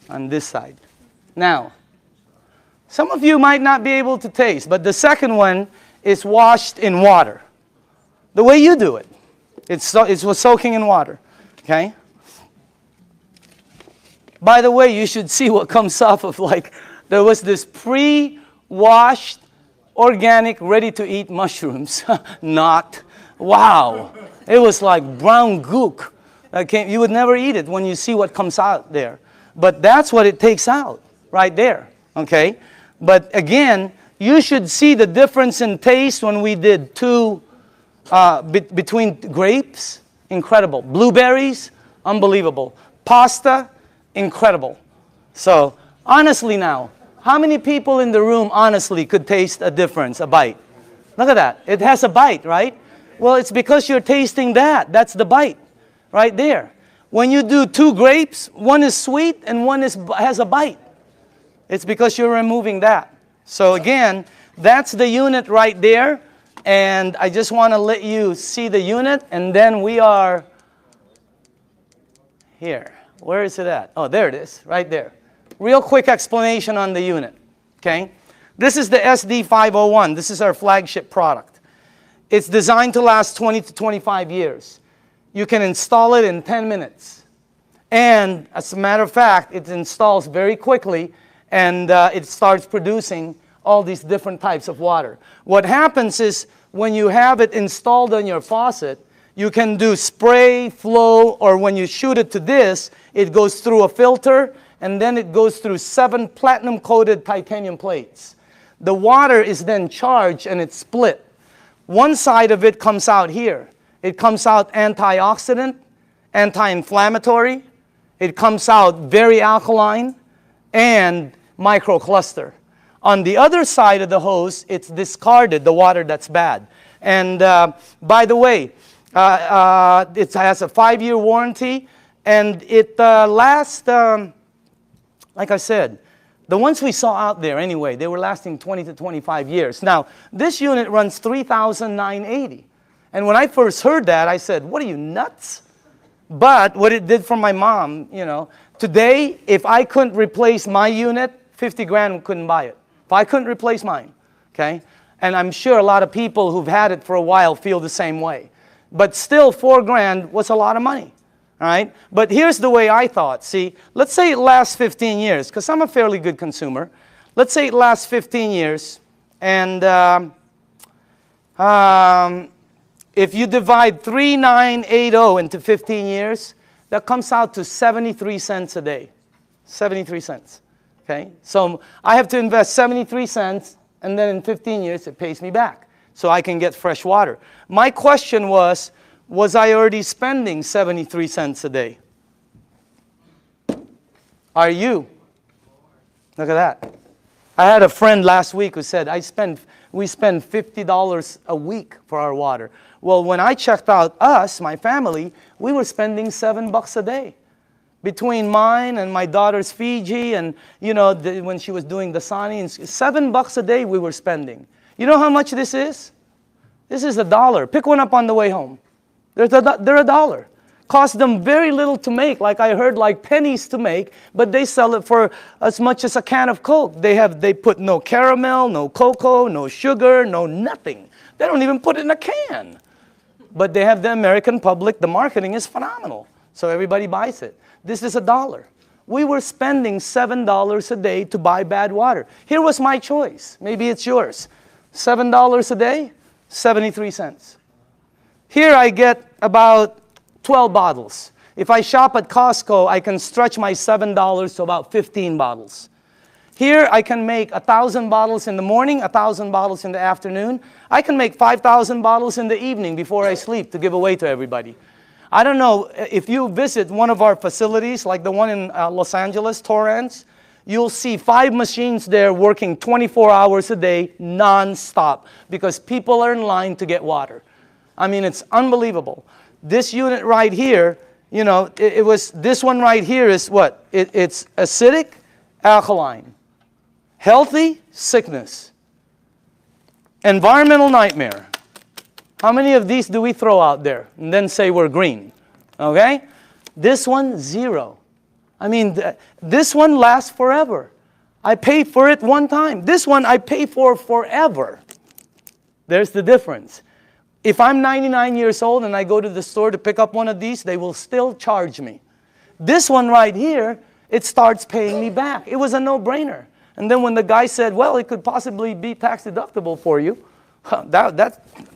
On this side. Now, some of you might not be able to taste, but the second one is washed in water. The way you do it. It's soaking in water. Okay? By the way, you should see what comes off of, like, there was this pre-washed, organic, ready-to-eat mushrooms. Not. Wow. It was like brown gook. You would never eat it when you see what comes out there. But that's what it takes out, right there. Okay? But again, you should see the difference in taste when we did between grapes, incredible. Blueberries, unbelievable. Pasta, incredible. So, honestly now, how many people in the room honestly could taste a difference, a bite? Look at that. It has a bite, right? Well, it's because you're tasting that. That's the bite, right there. When you do 2 grapes, one is sweet and one has a bite. It's because you're removing that. So again, that's the unit right there. And I just want to let you see the unit. And then we are here. Where is it at? Oh, there it is, right there. Real quick explanation on the unit, okay? This is the SD501. This is our flagship product. It's designed to last 20 to 25 years. You can install it in 10 minutes. And as a matter of fact, it installs very quickly, and it starts producing all these different types of water. What happens is when you have it installed on your faucet, you can do spray, flow, or when you shoot it to this, it goes through a filter, and then it goes through 7 platinum-coated titanium plates. The water is then charged and it's split. One side of it comes out here. It comes out antioxidant, anti-inflammatory. It comes out very alkaline and microcluster. On the other side of the hose, it's discarded, the water that's bad. And by the way, it has a 5-year warranty, and it lasts, like I said, the ones we saw out there anyway, they were lasting 20 to 25 years. Now, this unit runs $3,980. And when I first heard that, I said, what are you, nuts? But what it did for my mom, you know, today, if I couldn't replace my unit, 50 grand couldn't buy it. If I couldn't replace mine, okay? And I'm sure a lot of people who've had it for a while feel the same way. But still, 4 grand was a lot of money. All right? But here's the way I thought. See, let's say it lasts 15 years, because I'm a fairly good consumer. Let's say it lasts 15 years, and if you divide 3,980 into 15 years, that comes out to 73 cents a day. 73 cents. Okay? So I have to invest 73 cents, and then in 15 years, it pays me back. So I can get fresh water. My question was I already spending 73 cents a day? Are you? Look at that. I had a friend last week who said, we spend $50 a week for our water. Well, when I checked out us, my family, we were spending $7 a day. Between mine and my daughter's Fiji and, you know, when she was doing the Sani, $7 a day we were spending. You know how much this is? This is $1. Pick one up on the way home. They're $1. Cost them very little to make, like I heard, like pennies to make, but they sell it for as much as a can of Coke. They put no caramel, no cocoa, no sugar, no nothing. They don't even put it in a can. But they have the American public, the marketing is phenomenal. So everybody buys it. This is $1. We were spending $7 a day to buy bad water. Here was my choice. Maybe it's yours. $7 a day, 73 cents. Here I get about 12 bottles. If I shop at Costco, I can stretch my $7 to about 15 bottles. Here I can make 1,000 bottles in the morning, 1,000 bottles in the afternoon. I can make 5,000 bottles in the evening before I sleep to give away to everybody. I don't know, if you visit one of our facilities, like the one in Los Angeles, Torrance, you'll see 5 machines there working 24 hours a day, non-stop, because people are in line to get water. I mean, it's unbelievable. This unit right here, you know, it was, this one right here is what? It's acidic, alkaline. Healthy, sickness. Environmental nightmare. How many of these do we throw out there and then say we're green? Okay? This one, 0. I mean, this one lasts forever. I pay for it one time. This one I pay for forever. There's the difference. If I'm 99 years old and I go to the store to pick up one of these, they will still charge me. This one right here, it starts paying me back. It was a no-brainer. And then when the guy said, well, it could possibly be tax deductible for you,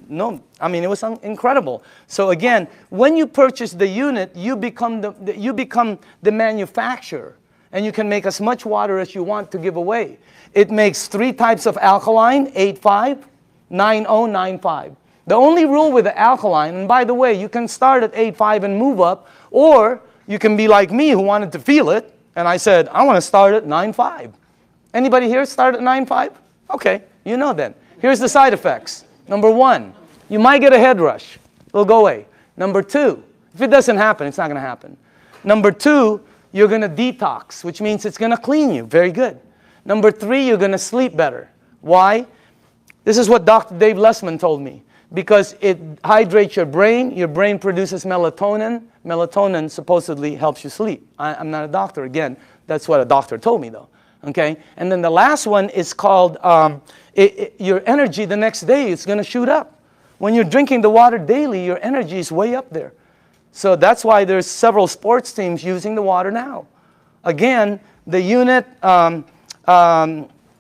no, I mean, it was incredible. So again, when you purchase the unit, you become the manufacturer. And you can make as much water as you want to give away. It makes 3 types of alkaline, 8.5, 9.0, 9.5. The only rule with the alkaline, and by the way, you can start at 8.5 and move up, or you can be like me who wanted to feel it, and I said, I want to start at 9.5. Anybody here start at 9.5? Okay, you know then. Here's the side effects. Number 1, you might get a head rush. It'll go away. Number 2, if it doesn't happen, it's not going to happen. Number 2, you're going to detox, which means it's going to clean you. Very good. Number 3, you're going to sleep better. Why? This is what Dr. Dave Lessman told me. Because it hydrates your brain produces melatonin. Melatonin supposedly helps you sleep. I'm not a doctor, again. That's what a doctor told me, though. Okay? And then the last one is called your energy the next day is going to shoot up. When you're drinking the water daily, your energy is way up there. So that's why there's several sports teams using the water now. Again, the unit,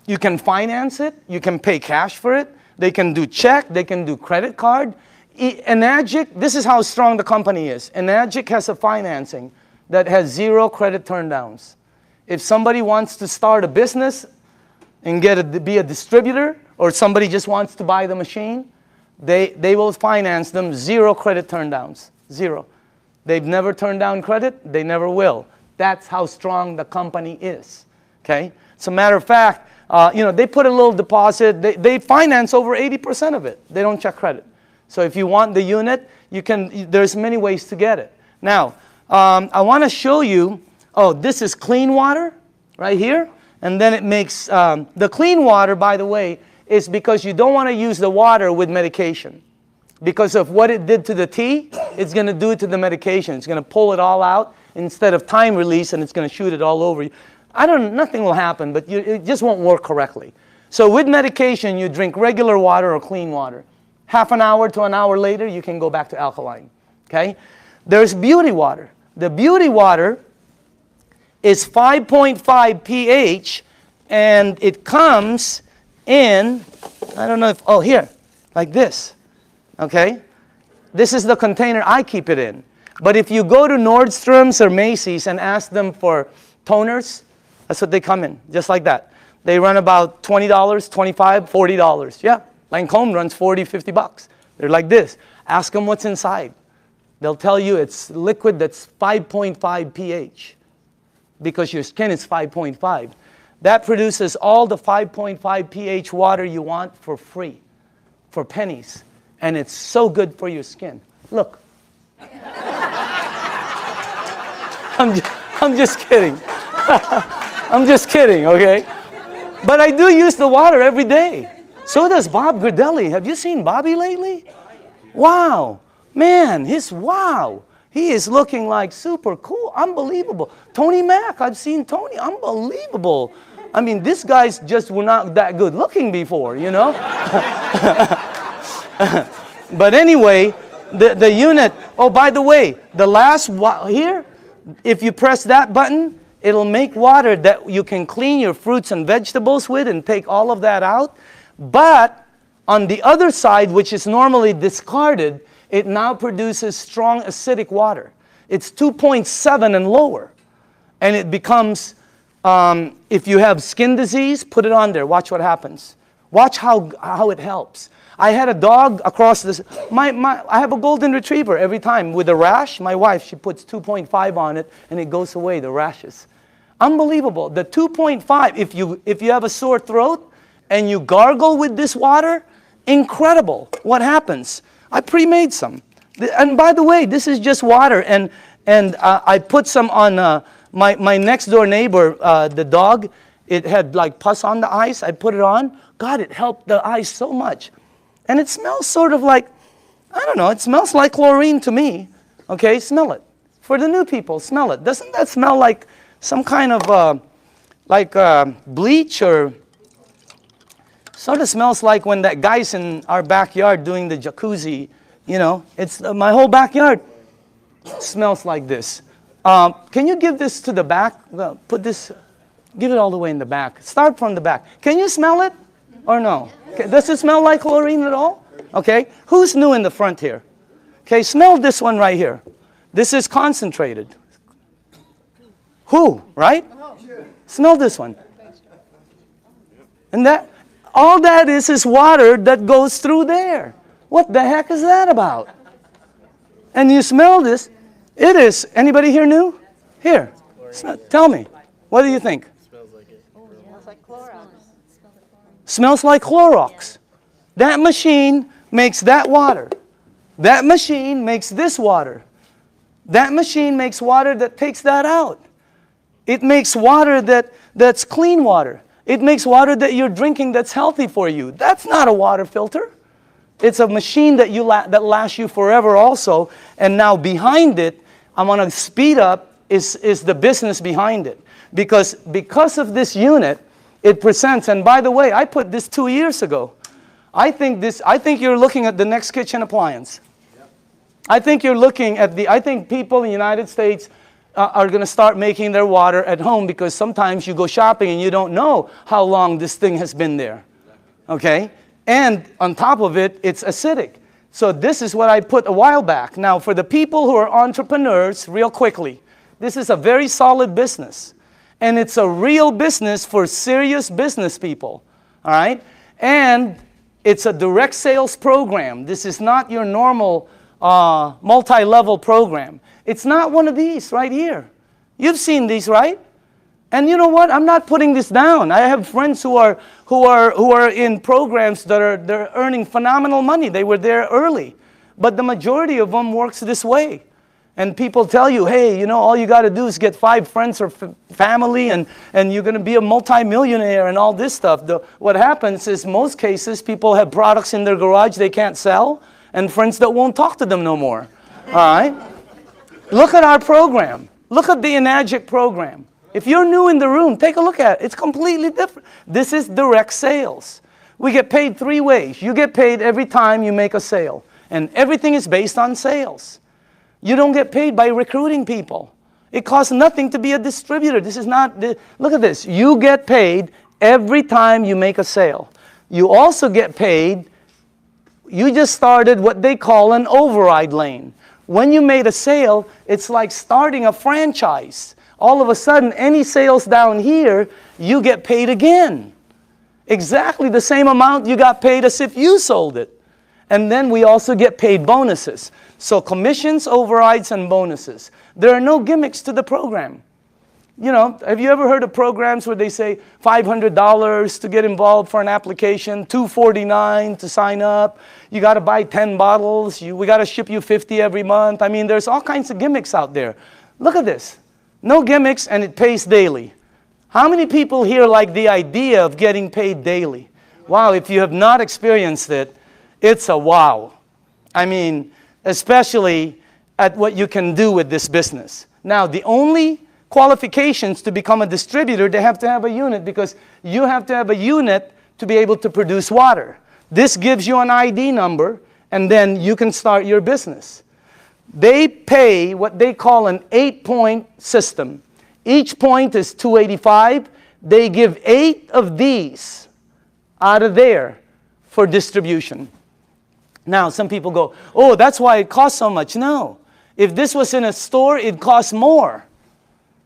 you can finance it. You can pay cash for it. They can do check. They can do credit card. Enagic, this is how strong the company is. Enagic has a financing that has 0 credit turndowns. If somebody wants to start a business and be a distributor, or somebody just wants to buy the machine, they will finance them 0 credit turndowns. 0. They've never turned down credit. They never will. That's how strong the company is. Okay? As a matter of fact, you know, they put a little deposit. They finance over 80% of it. They don't check credit. So if you want the unit, there's many ways to get it. Now, I want to show you, this is clean water right here. And then it makes, the clean water, by the way, is because you don't want to use the water with medication. Because of what it did to the tea, it's going to do it to the medication. It's going to pull it all out instead of time release, and it's going to shoot it all over you. Nothing will happen, but it just won't work correctly. So with medication, you drink regular water or clean water. Half an hour to an hour later, you can go back to alkaline. Okay? There's beauty water. The beauty water is 5.5 pH, and it comes in, I don't know if, here, like this. Okay? This is the container I keep it in. But if you go to Nordstrom's or Macy's and ask them for toners, that's what they come in, just like that. They run about $20, $25, $40. Yeah, Lancome runs $40, $50. They're like this. Ask them what's inside. They'll tell you it's liquid that's 5.5 pH because your skin is 5.5. That produces all the 5.5 pH water you want for free, for pennies. And it's so good for your skin. Look. I'm just kidding. I'm just kidding, okay? But I do use the water every day. So does Bob Gridelli. Have you seen Bobby lately? Wow. Man, wow. He is looking like super cool. Unbelievable. Tony Mack, I've seen Tony. Unbelievable. I mean, these guys just were not that good looking before, you know? But anyway, the unit, by the way, the last here, if you press that button, it'll make water that you can clean your fruits and vegetables with and take all of that out. But on the other side, which is normally discarded, it now produces strong acidic water. It's 2.7 and lower. And it becomes, if you have skin disease, put it on there. Watch what happens. Watch how it helps. I had a dog across this. I have a golden retriever every time with a rash. My wife, she puts 2.5 on it, and it goes away, the rashes. Unbelievable. The 2.5, if you have a sore throat and you gargle with this water, incredible. What happens? I pre-made some. And by the way, this is just water. And And I put some on my next door neighbor, the dog. It had like pus on the eyes. I put it on. God, it helped the eyes so much. And it smells sort of like, I don't know, it smells like chlorine to me. Okay, smell it. For the new people, smell it. Doesn't that smell like some kind of bleach, or sort of smells like when that guy's in our backyard doing the jacuzzi, you know? It's my whole backyard smells like this. Can you give this to the back? Well, put this, give it all the way in the back. Start from the back. Can you smell it or no? Okay. Does it smell like chlorine at all? Okay. Who's new in the front here? Okay, smell this one right here. This is concentrated. Who, right? Smell this one. And that, all that is water that goes through there. What the heck is that about? And you smell this. It is, anybody here new? Here, tell me. What do you think? Smells like it. Oh, yeah. Smells like Clorox. Smells like Clorox. That machine makes that water. That machine makes this water. That machine makes water that takes that out. It makes water that's clean water. It makes water that you're drinking that's healthy for you. That's not a water filter. It's a machine that that lasts you forever also. And now behind it, I'm going to speed up, is the business behind it. Because of this unit, it presents, and by the way, I put this 2 years ago. I think you're looking at the next kitchen appliance. I think you're looking at I think people in the United States are going to start making their water at home, because sometimes you go shopping and you don't know how long this thing has been there. Okay? And on top of it, it's acidic. So this is what I put a while back. Now, for the people who are entrepreneurs, real quickly, this is a very solid business. And it's a real business for serious business people. All right? And it's a direct sales program. This is not your normal multi-level program. It's not one of these right here. You've seen these, right? And you know what? I'm not putting this down. I have friends who are in programs they're earning phenomenal money. They were there early. But the majority of them works this way. And people tell you, hey, you know, all you got to do is get 5 friends or family, and you're going to be a multimillionaire and all this stuff. What happens is, most cases, people have products in their garage they can't sell, and friends that won't talk to them no more. All right? Look at our program. Look at the Enagic program. If you're new in the room, take a look at it. It's completely different. This is direct sales. We get paid 3 ways. You get paid every time you make a sale. And everything is based on sales. You don't get paid by recruiting people. It costs nothing to be a distributor. This is not, look at this. You get paid every time you make a sale. You also get paid, you just started what they call an override lane. When you made a sale, it's like starting a franchise. All of a sudden, any sales down here, you get paid again. Exactly the same amount you got paid as if you sold it. And then we also get paid bonuses. So commissions, overrides, and bonuses. There are no gimmicks to the program. You know, have you ever heard of programs where they say $500 to get involved for an application, $249 to sign up, you got to buy 10 bottles, we got to ship you 50 every month. I mean, there's all kinds of gimmicks out there. Look at this. No gimmicks, and it pays daily. How many people here like the idea of getting paid daily? Wow, if you have not experienced it, it's a wow. I mean, especially at what you can do with this business. Now, the only qualifications to become a distributor, they have to have a unit, because you have to have a unit to be able to produce water. This gives you an ID number, and then you can start your business. They pay what they call an 8-point system. Each point is $285. They give 8 of these out of there for distribution. Now, some people go, oh, that's why it costs so much. No. If this was in a store, it costs more.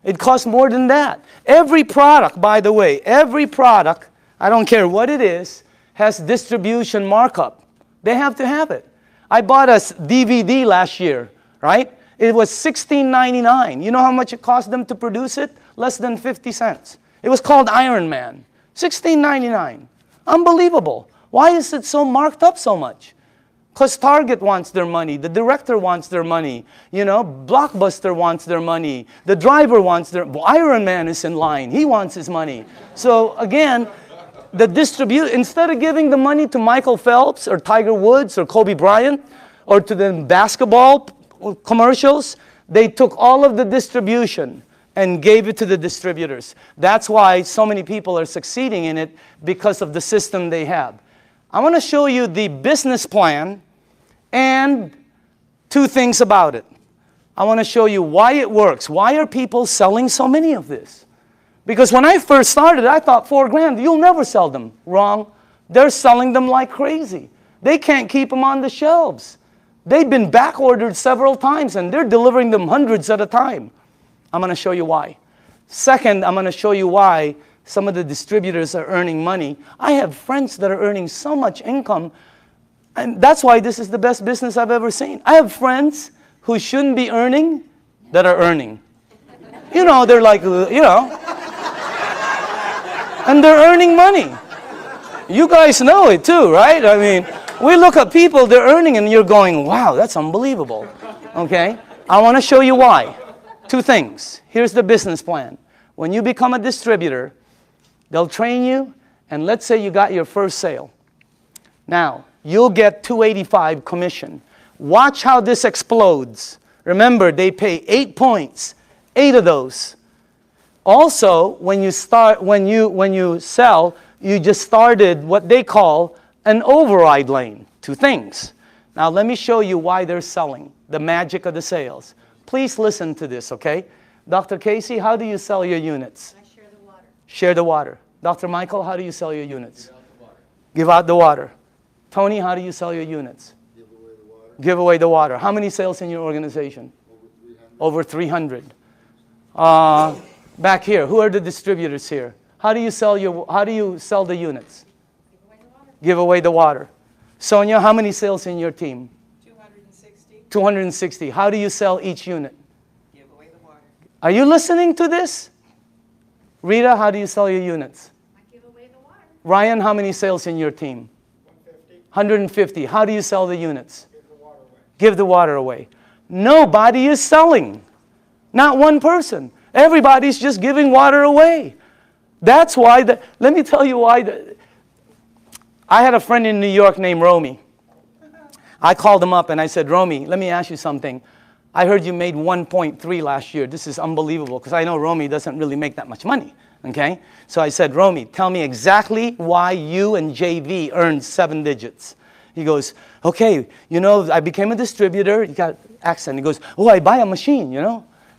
It costs more than that. Every product, by the way, every product, I don't care what it is, has distribution markup. They have to have it. I bought a DVD last year, right? It was $16.99. You know how much it cost them to produce it? Less than 50 cents. It was called Iron Man. $16.99. Unbelievable. Why is it so marked up so much? Because Target wants their money, the director wants their money, Blockbuster wants their money, the driver wants their, Iron Man is in line, he wants his money. So again, instead of giving the money to Michael Phelps or Tiger Woods or Kobe Bryant or to the basketball commercials, they took all of the distribution and gave it to the distributors. That's why so many people are succeeding in it, because of the system they have. I want to show you the business plan and two things about it. I want to show you why it works. Why are people selling so many of this? Because when I first started, I thought $4,000, you'll never sell them. Wrong. They're selling them like crazy. They can't keep them on the shelves. They've been back ordered several times and they're delivering them hundreds at a time. I'm going to show you why. Second, I'm going to show you why some of the distributors are earning money. I have friends that are earning so much income, and that's why this is the best business I've ever seen. I have friends who shouldn't be earning that are earning. They're like, and they're earning money. You guys know it too, right? I mean, we look at people, they're earning, and you're going, wow, that's unbelievable. Okay? I want to show you why. Two things. Here's the business plan. When you become a distributor, they'll train you, and let's say you got your first sale. Now, you'll get $285 commission. Watch how this explodes. Remember, they pay 8 points, 8 of those. Also, when you sell, you just started what they call an override lane. Two things. Now, let me show you why they're selling, the magic of the sales. Please listen to this, okay? Dr. Casey, how do you sell your units? I share the water. Share the water. Dr. Michael, how do you sell your units? Give out the water. Give out the water. Tony, how do you sell your units? Give away the water. Give away the water. How many sales in your organization? Over 300. Over 300. Back here, who are the distributors here? How do you sell the units? Give away the water. Give away the water. Sonia, how many sales in your team? 260. 260. How do you sell each unit? Give away the water. Are you listening to this? Rita, how do you sell your units? I give away the water. Ryan, how many sales in your team? 150. How do you sell the units? Give the water away. Give the water away. Nobody is selling. Not one person. Everybody's just giving water away. That's why, let me tell you why. I had a friend in New York named Romy. I called him up and I said, Romy, let me ask you something. I heard you made 1.3 last year. This is unbelievable, because I know Romy doesn't really make that much money, okay? So I said, Romy, tell me exactly why you and JV earned 7 digits. He goes, okay, I became a distributor. He got accent. He goes, oh, I buy a machine,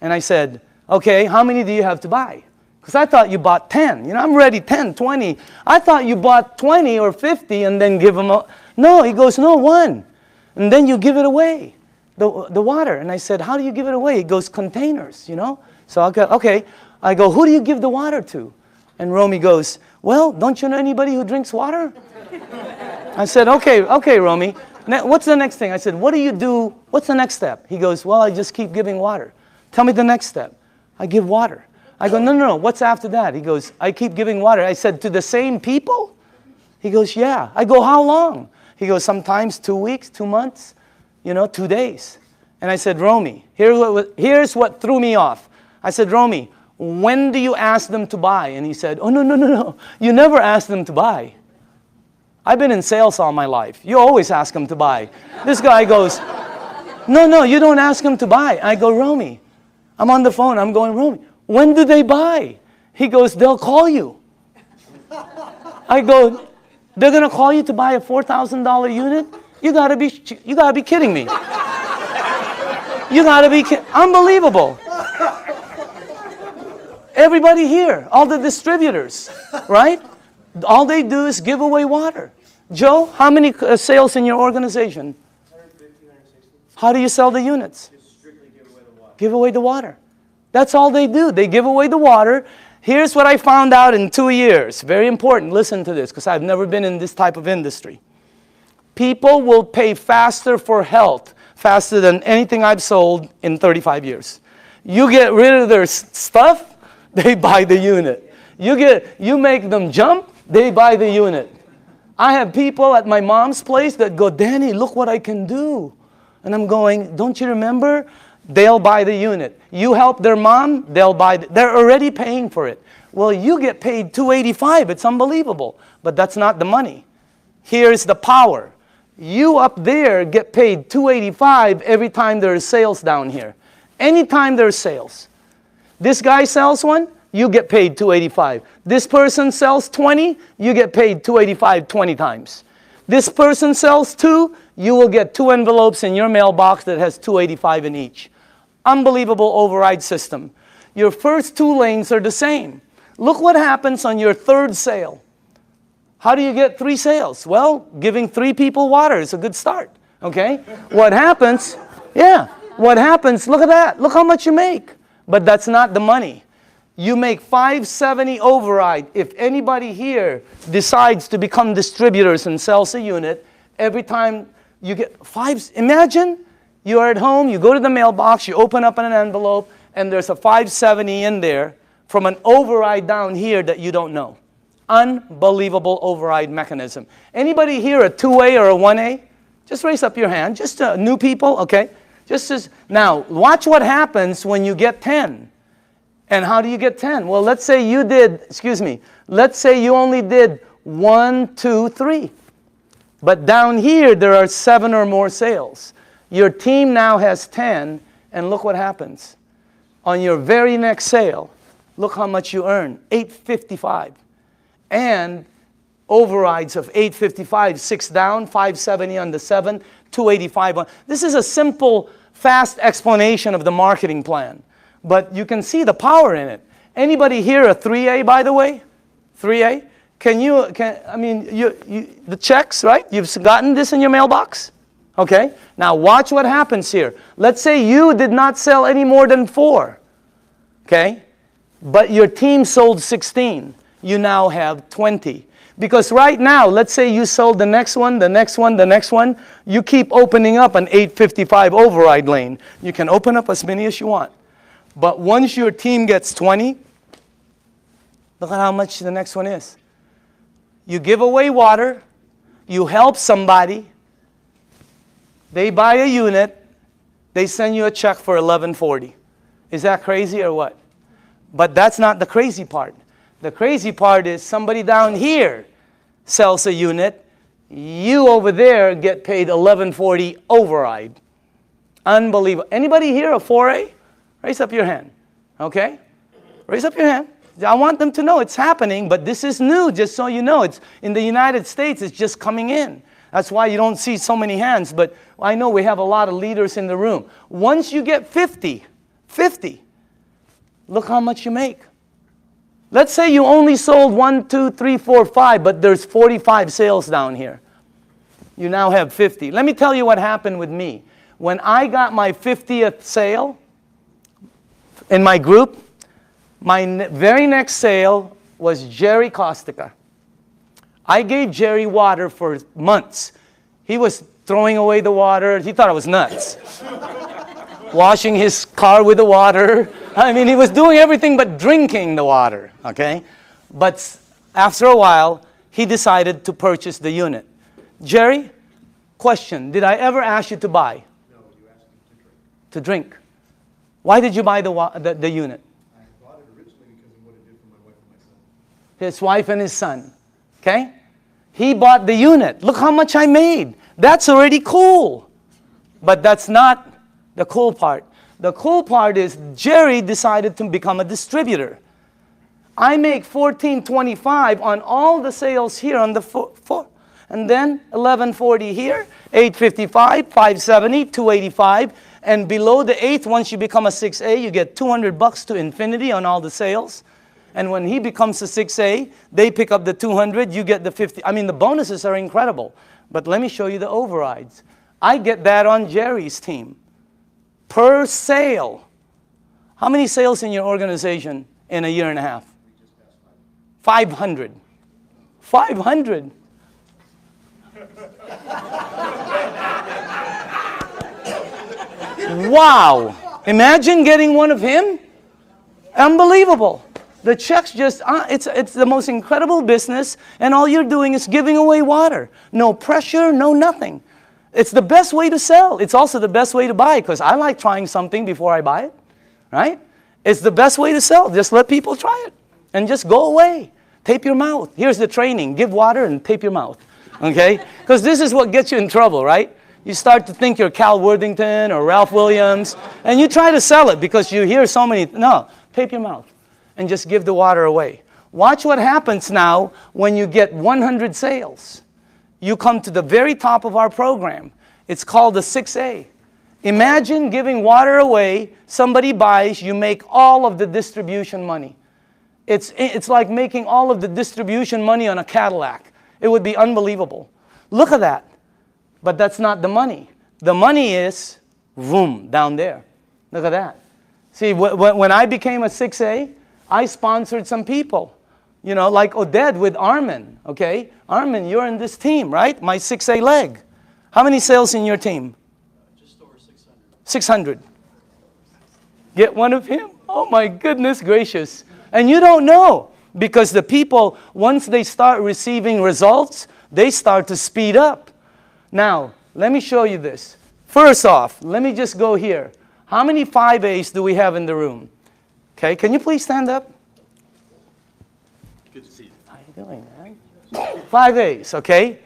And I said, okay, how many do you have to buy? Because I thought you bought 10. I'm ready, 10, 20. I thought you bought 20 or 50 and then give them a... No, he goes, no, 1. And then you give it away, the water. And I said, how do you give it away? He goes, containers, So I go, okay. I go, who do you give the water to? And Romy goes, well, don't you know anybody who drinks water? I said, okay, Romy. What's the next thing? I said, what do you do? What's the next step? He goes, well, I just keep giving water. Tell me the next step. I give water. I go, no. What's after that? He goes, I keep giving water. I said, to the same people? He goes, yeah. I go, how long? He goes, sometimes 2 weeks, 2 months, 2 days. And I said, Romy, here's what threw me off. I said, Romy, when do you ask them to buy? And he said, oh, no. You never ask them to buy. I've been in sales all my life. You always ask them to buy. This guy goes, no, you don't ask them to buy. I go, Romy, I'm on the phone. I'm going, Romy, when do they buy? He goes, they'll call you. I go, they're going to call you to buy a $4,000 unit? You gotta be kidding me. You gotta be kidding. Unbelievable. Everybody here, all the distributors, right? All they do is give away water. Joe, how many sales in your organization? 150, 160. How do you sell the units? Just strictly give away the water. Give away the water. That's all they do. They give away the water. Here's what I found out in 2 years. Very important. Listen to this, because I've never been in this type of industry. People will pay faster for health, faster than anything I've sold in 35 years. You get rid of their stuff, they buy the unit. You make them jump, they buy the unit. I have people at my mom's place that go, Danny, look what I can do. And I'm going, don't you remember? They'll buy the unit. You help their mom, they'll buy. They're already paying for it. Well, you get paid $285. It's unbelievable. But that's not the money. Here's the power. You up there get paid $285 every time there's sales down here. Anytime there's sales. This guy sells one, you get paid $285. This person sells 20, you get paid $285 20 times. This person sells 2, you will get 2 envelopes in your mailbox that has $285 in each. Unbelievable override system. Your first 2 lanes are the same. Look what happens on your 3rd sale. How do you get 3 sales? Well, giving 3 people water is a good start, okay? What happens, what happens, look at that. Look how much you make. But that's not the money. You make $570 override. If anybody here decides to become distributors and sells a unit, every time you get 5, imagine you are at home, you go to the mailbox, you open up an envelope, and there's a $570 in there from an override down here that you don't know. Unbelievable override mechanism. Anybody here a 2A or a 1A? Just raise up your hand. Just new people, okay? Now, watch what happens when you get 10. And how do you get 10? Well, let's say you did, let's say you only did 1, 2, 3. But down here, there are 7 or more sales. Your team now has 10, and look what happens. On your very next sale, look how much you earn, $855. And overrides of $855, 6 down, $570 on the 7, $285 on. This is a simple, fast explanation of the marketing plan. But you can see the power in it. Anybody here a 3A, by the way? 3A? The checks, right? You've gotten this in your mailbox? Okay? Now watch what happens here. Let's say you did not sell any more than 4. Okay? But your team sold 16. You now have 20. Because right now, let's say you sold the next one, the next one, the next one. You keep opening up an 855 override lane. You can open up as many as you want. But once your team gets 20, look at how much the next one is. You give away water. You help somebody. They buy a unit. They send you a check for $1140. Is that crazy or what? But that's not the crazy part. The crazy part is somebody down here sells a unit. You over there get paid $1140 override. Unbelievable. Anybody here a 4A? Raise up your hand. Okay? Raise up your hand. I want them to know it's happening, but this is new, just so you know. It's in the United States, it's just coming in. That's why you don't see so many hands, but I know we have a lot of leaders in the room. Once you get 50, look how much you make. Let's say you only sold 1, 2, 3, 4, 5, but there's 45 sales down here. You now have 50. Let me tell you what happened with me. When I got my 50th sale in my group, my very next sale was Jerry Kostica. I gave Jerry water for months. He was throwing away the water. He thought I was nuts. Washing his car with the water. I mean, he was doing everything but drinking the water, okay? But after a while, he decided to purchase the unit. Jerry, question, did I ever ask you to buy? No, you asked me to drink. Why did you buy the unit? I bought it originally because of what it did for my wife and my son. His wife and his son, okay? He bought the unit. Look how much I made. That's already cool. But that's not the cool part. The cool part is Jerry decided to become a distributor. I make $14.25 on all the sales here on the four, and then $11.40 here, $8.55, $5.70, $2.85, and below the 8th, once you become a 6A, you get $200 to infinity on all the sales. And when he becomes a 6A, they pick up the 200, you get the 50. I mean, the bonuses are incredible. But let me show you the overrides. I get that on Jerry's team. Per sale. How many sales in your organization in a year and a half? 500. 500. Wow. Imagine getting one of him. Unbelievable. The checks just, it's the most incredible business, and all you're doing is giving away water. No pressure, no nothing. It's the best way to sell. It's also the best way to buy, because I like trying something before I buy it, right? It's the best way to sell. Just let people try it and just go away. Tape your mouth. Here's the training. Give water and tape your mouth, okay? Because this is what gets you in trouble, right? You start to think you're Cal Worthington or Ralph Williams, and you try to sell it because you hear so many. No, tape your mouth and just give the water away. Watch what happens now when you get 100 sales. You come to the very top of our program. It's called the 6A. Imagine giving water away, somebody buys, you make all of the distribution money. It's like making all of the distribution money on a Cadillac. It would be unbelievable. Look at that. But that's not the money. The money is, boom, down there. Look at that. See, when I became a 6A, I sponsored some people. You know, like Oded with Armin, okay? Armin, you're in this team, right? My 6A leg. How many sales in your team? Just over 600. 600. Get one of him? Oh my goodness gracious. And you don't know, because the people, once they start receiving results, they start to speed up. Now, let me show you this. First off, let me just go here. How many 5As do we have in the room? Okay, can you please stand up? Good to see you. How you doing, man? 5As, okay?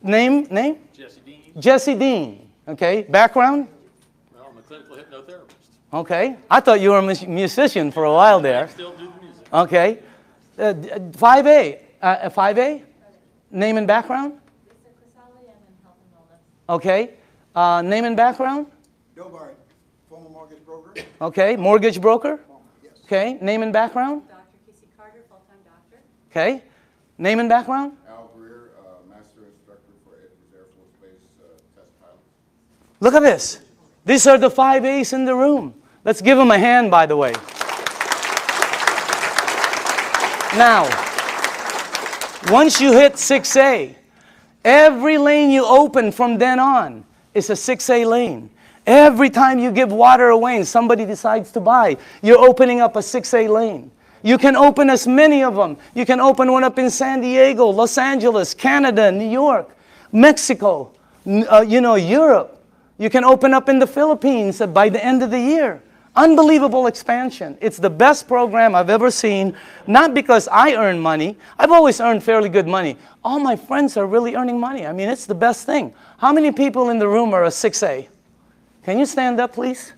Name? Jesse Dean. Jesse Dean, okay? Background? Well, I'm a clinical hypnotherapist. Okay. I thought you were a musician for a while there. I still do the music. Okay. 5A. 5A? Name and background? Okay. Name and background? Bill Barrett, former mortgage broker. Okay. Mortgage broker? Yes. Okay. Name and background? Dr. Casey Carter, full-time doctor. Okay. Name and background? Al Greer, master instructor for Edwards Air Force Base test pilot. Look at this. These are the 5As in the room. Let's give them a hand, by the way. Now, once you hit 6A, every lane you open from then on is a 6A lane. Every time you give water away and somebody decides to buy, you're opening up a 6A lane. You can open as many of them. You can open one up in San Diego, Los Angeles, Canada, New York, Mexico, Europe. You can open up in the Philippines by the end of the year. Unbelievable expansion. It's the best program I've ever seen, not because I earn money. I've always earned fairly good money. All my friends are really earning money. I mean, it's the best thing. How many people in the room are a 6A? Can you stand up, please?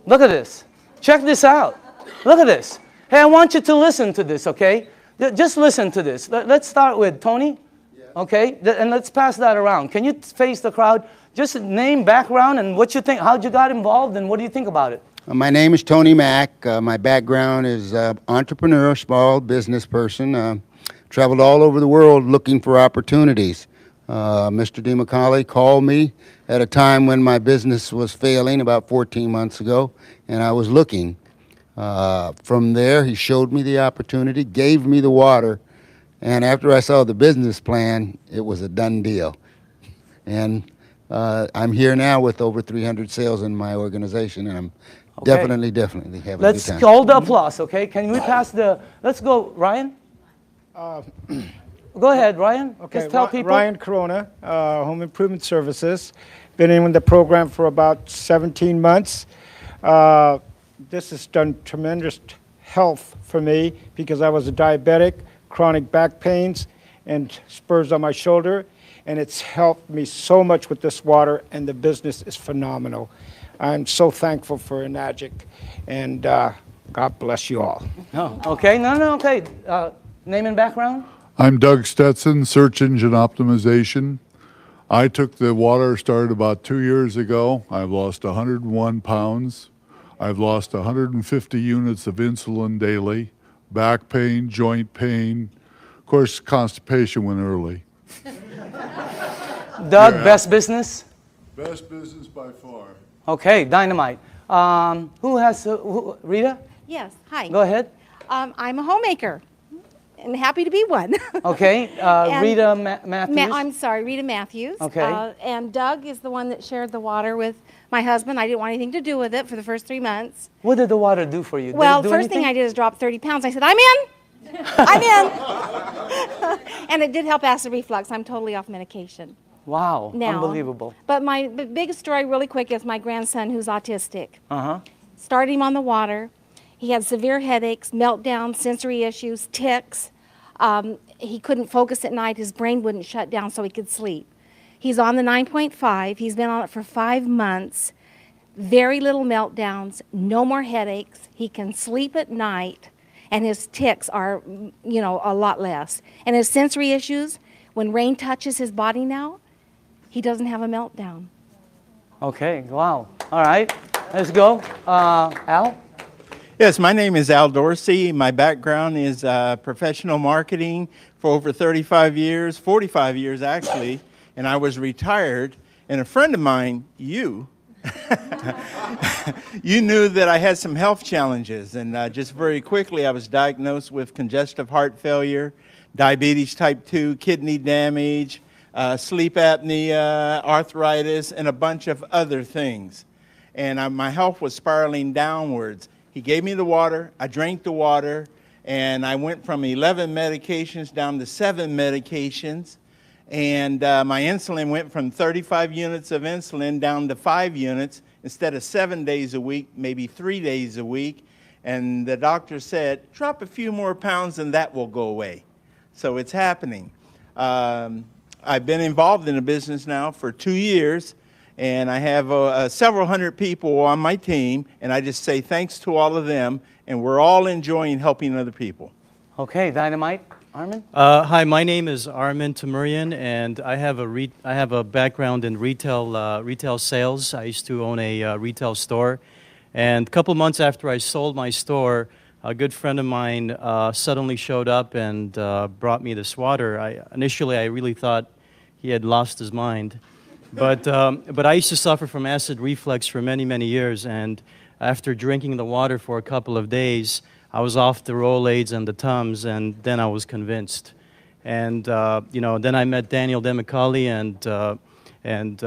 Look at this. Check this out. Look at this. Hey, I want you to listen to this, okay? Just listen to this. Let's start with Tony, okay? And let's pass that around. Can you face the crowd? Just name, background, and what you think, how'd you got involved, and what do you think about it? My name is Tony Mack. My background is entrepreneur, small business person. Traveled all over the world looking for opportunities. Mr. DeMacaulay called me at a time when my business was failing about 14 months ago, and I was looking. From there, he showed me the opportunity, gave me the water, and after I saw the business plan, it was a done deal. And I'm here now with over 300 sales in my organization, and I'm definitely having a good time. Let's hold the applause, okay? Can we pass the, let's go, Ryan? Go ahead, Ryan. Okay, Just tell people. Ryan Corona, Home Improvement Services. Been in the program for about 17 months. This has done tremendous health for me because I was a diabetic, chronic back pains, and spurs on my shoulder. And it's helped me so much with this water, and the business is phenomenal. I'm so thankful for Enagic, and God bless you all. Oh, okay, okay. Name and background? I'm Doug Stetson, Search Engine Optimization. I took the water, started about 2 years ago. I've lost 101 pounds. I've lost 150 units of insulin daily, back pain, joint pain. Of course, constipation went early. Doug, best business? Best business by far. Okay, dynamite. Who has, Rita? Yes, hi. Go ahead. I'm a homemaker, and happy to be one. Okay, And Rita Matthews. I'm sorry, Rita Matthews. Okay. And Doug is the one that shared the water with my husband. I didn't want anything to do with it for the first 3 months. What did the water do for you? Did Well, it do first thing anything? I did is drop 30 pounds. I said, I'm in. I'm in. And it did help acid reflux. I'm totally off medication Wow, now. unbelievable. But my biggest story, really quick, is my grandson who's autistic. Uh-huh. Started him on the water. He had severe headaches, meltdowns, sensory issues, tics. He couldn't focus at night. His brain wouldn't shut down so he could sleep. He's on the 9.5. He's been on it for 5 months. Very little meltdowns, no more headaches. He can sleep at night, and his tics are, a lot less. And his sensory issues, when rain touches his body now, he doesn't have a meltdown. Okay, wow. All right, let's go. Al? Yes, my name is Al Dorsey. My background is professional marketing for over 35 years, 45 years actually, and I was retired. And a friend of mine, you knew that I had some health challenges. And just very quickly, I was diagnosed with congestive heart failure, diabetes type 2, kidney damage, sleep apnea, arthritis, and a bunch of other things. And my health was spiraling downwards. He gave me the water, I drank the water, and I went from 11 medications down to 7 medications. And my insulin went from 35 units of insulin down to 5 units instead of 7 days a week, maybe 3 days a week. And the doctor said, drop a few more pounds and that will go away. So it's happening. I've been involved in the business now for 2 years. And I have several hundred people on my team, and I just say thanks to all of them, and we're all enjoying helping other people. Okay, Dynamite. Armin? Hi, my name is Armin Tamurian, and I have a background in retail sales. I used to own a retail store, and a couple months after I sold my store, a good friend of mine suddenly showed up and brought me this water. Initially, I really thought he had lost his mind. But I used to suffer from acid reflux for many, many years, and after drinking the water for a couple of days, I was off the Rolaids and the Tums, and then I was convinced. And then I met Daniel Demicali, and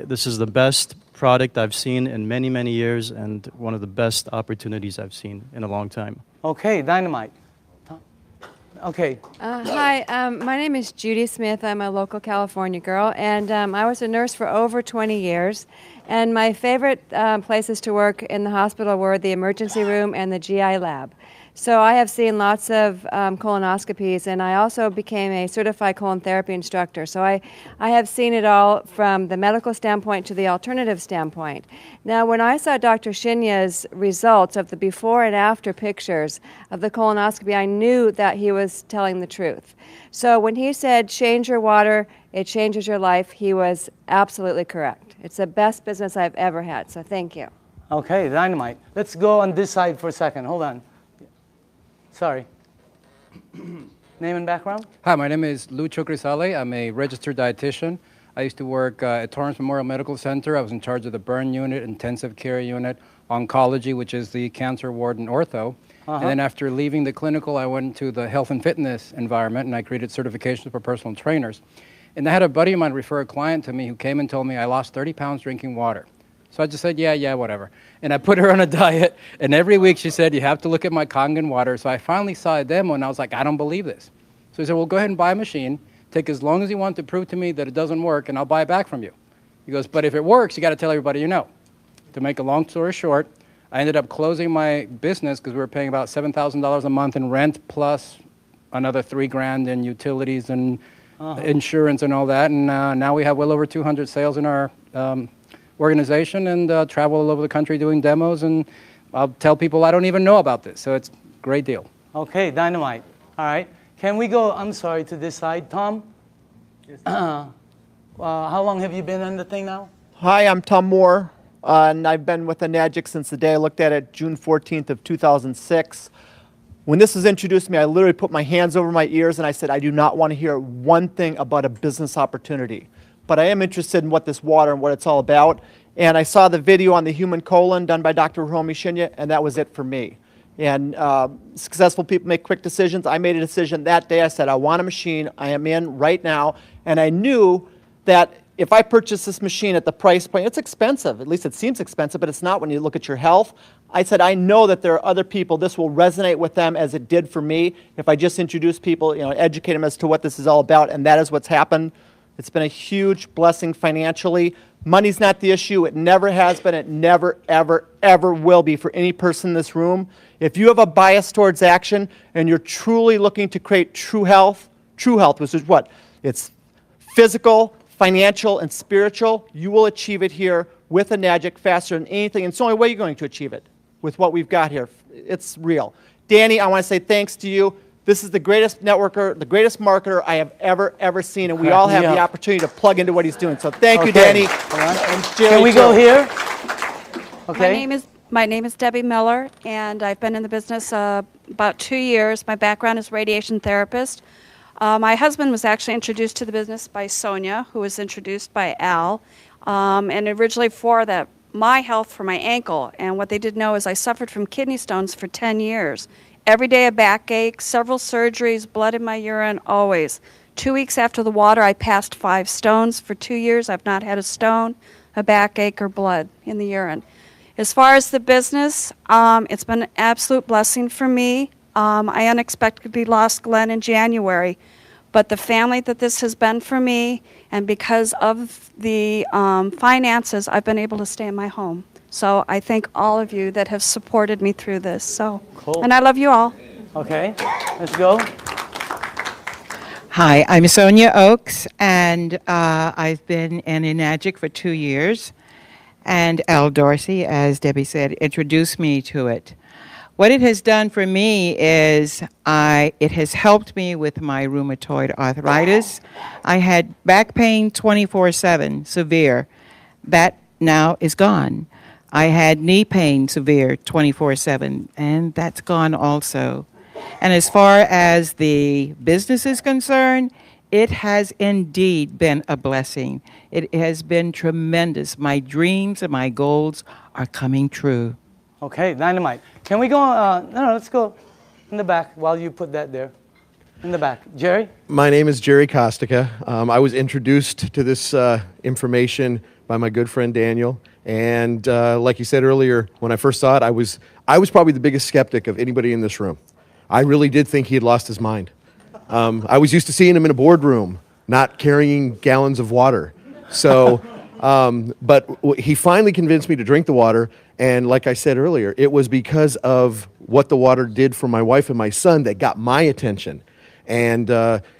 this is the best product I've seen in many, many years, and one of the best opportunities I've seen in a long time. Okay, Dynamite. Okay. Hi, my name is Judy Smith. I'm a local California girl, and I was a nurse for over 20 years. And my favorite places to work in the hospital were the emergency room and the GI lab. So I have seen lots of colonoscopies, and I also became a certified colon therapy instructor. So I have seen it all from the medical standpoint to the alternative standpoint. Now, when I saw Dr. Shinya's results of the before and after pictures of the colonoscopy, I knew that he was telling the truth. So when he said, change your water, it changes your life, he was absolutely correct. It's the best business I've ever had, so thank you. Okay, Dynamite. Let's go on this side for a second. Hold on. Sorry. Name and background? Hi, my name is Lucho Grisale. I'm a registered dietitian. I used to work at Torrance Memorial Medical Center. I was in charge of the burn unit, intensive care unit, oncology, which is the cancer ward and ortho. And then after leaving the clinical, I went to the health and fitness environment, and I created certifications for personal trainers. And I had a buddy of mine refer a client to me who came and told me I lost 30 pounds drinking water. So I just said, yeah, whatever. And I put her on a diet, and every week she said, you have to look at my Kangen water. So I finally saw a demo, and I was like, I don't believe this. So he said, well, go ahead and buy a machine. Take as long as you want to prove to me that it doesn't work, and I'll buy it back from you. He goes, but if it works, you got to tell everybody you know. To make a long story short, I ended up closing my business because we were paying about $7,000 a month in rent plus another $3,000 in utilities and insurance and all that. And now we have well over 200 sales in our organization and travel all over the country doing demos. And I'll tell people I don't even know about this. So it's a great deal. Okay, Dynamite. All right. Can we go, I'm sorry, to this side? Tom? Yes. How long have you been on the thing now? Hi, I'm Tom Moore, and I've been with Enagic since the day I looked at it, June 14th of 2006. When this was introduced to me, I literally put my hands over my ears and I said, I do not want to hear one thing about a business opportunity. But I am interested in what this water and what it's all about. And I saw the video on the human colon done by Dr. Hiromi Shinya, and that was it for me. And successful people make quick decisions. I made a decision that day. I said, I want a machine. I am in right now. And I knew that if I purchase this machine at the price point, it's expensive. At least it seems expensive, but it's not when you look at your health. I said, I know that there are other people, this will resonate with them as it did for me if I just introduce people, educate them as to what this is all about, and that is what's happened. It's been a huge blessing financially. Money's not the issue. It never has been. It never, ever, ever will be for any person in this room. If you have a bias towards action and you're truly looking to create true health, which is what? It's physical, financial, and spiritual. You will achieve it here with a Nagic faster than anything. And it's the only way you're going to achieve it with what we've got here. It's real. Danny, I want to say thanks to you. This is the greatest networker, the greatest marketer I have ever seen, and we all have the opportunity to plug into what he's doing. So thank you, Danny. And Jerry, Can we go here? Okay. My name is Debbie Miller, and I've been in the business about 2 years. My background is radiation therapist. My husband was actually introduced to the business by Sonia, who was introduced by Al, and originally for my health for my ankle. And what they didn't know is I suffered from kidney stones for 10 years. Every day a backache, several surgeries, blood in my urine, always. 2 weeks after the water, I passed 5 stones. For 2 years, I've not had a stone, a backache, or blood in the urine. As far as the business, it's been an absolute blessing for me. I unexpectedly lost Glenn in January, but the family that this has been for me, and because of the finances, I've been able to stay in my home. So I thank all of you that have supported me through this. So, Cool. And I love you all. Okay, let's go. Hi, I'm Sonia Oakes, and I've been in Enagic for 2 years. And Al Dorsey, as Debbie said, introduced me to it. What it has done for me is it has helped me with my rheumatoid arthritis. I had back pain 24/7, severe. That now is gone. I had knee pain, severe, 24/7, and that's gone also. And as far as the business is concerned, it has indeed been a blessing. It has been tremendous. My dreams and my goals are coming true. Okay, dynamite. Can we go, no, let's go in the back while you put that there. In the back. Jerry? My name is Jerry Kostica. I was introduced to this information by my good friend Daniel. And like you said earlier, when I first saw it, I was probably the biggest skeptic of anybody in this room. I really did think he had lost his mind. I was used to seeing him in a boardroom, not carrying gallons of water. So, but he finally convinced me to drink the water. And like I said earlier, it was because of what the water did for my wife and my son that got my attention. And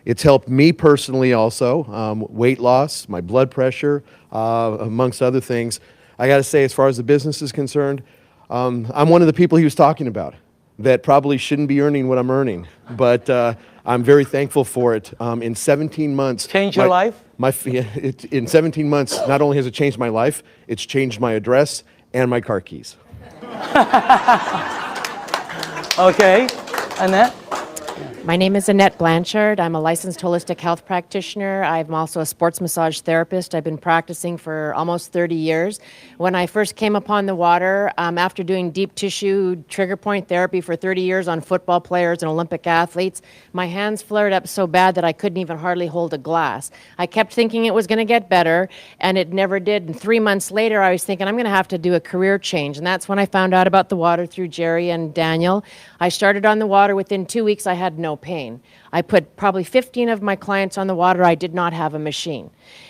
it's helped me personally also, weight loss, my blood pressure, amongst other things. I got to say, as far as the business is concerned, I'm one of the people he was talking about that probably shouldn't be earning what I'm earning. But I'm very thankful for it. In 17 months... Changed your life? In 17 months, not only has it changed my life, it's changed my address and my car keys. Okay. Annette? My name is Annette Blanchard. I'm a licensed holistic health practitioner. I'm also a sports massage therapist. I've been practicing for almost 30 years. When I first came upon the water, after doing deep tissue trigger point therapy for 30 years on football players and Olympic athletes, my hands flared up so bad that I couldn't even hardly hold a glass. I kept thinking it was going to get better, and it never did. And 3 months later, I was thinking, I'm going to have to do a career change. And that's when I found out about the water through Jerry and Daniel. I started on the water. Within 2 weeks, I had no pain. I put probably 15 of my clients on the water. I did not have a machine.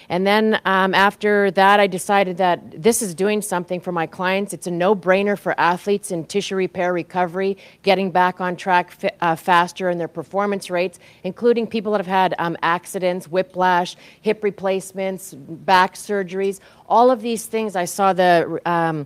And then after that, I decided that this is doing something for my clients. It's a no-brainer for athletes in tissue repair recovery, getting back on track faster in their performance rates, including people that have had accidents, whiplash, hip replacements, back surgeries. All of these things, I saw the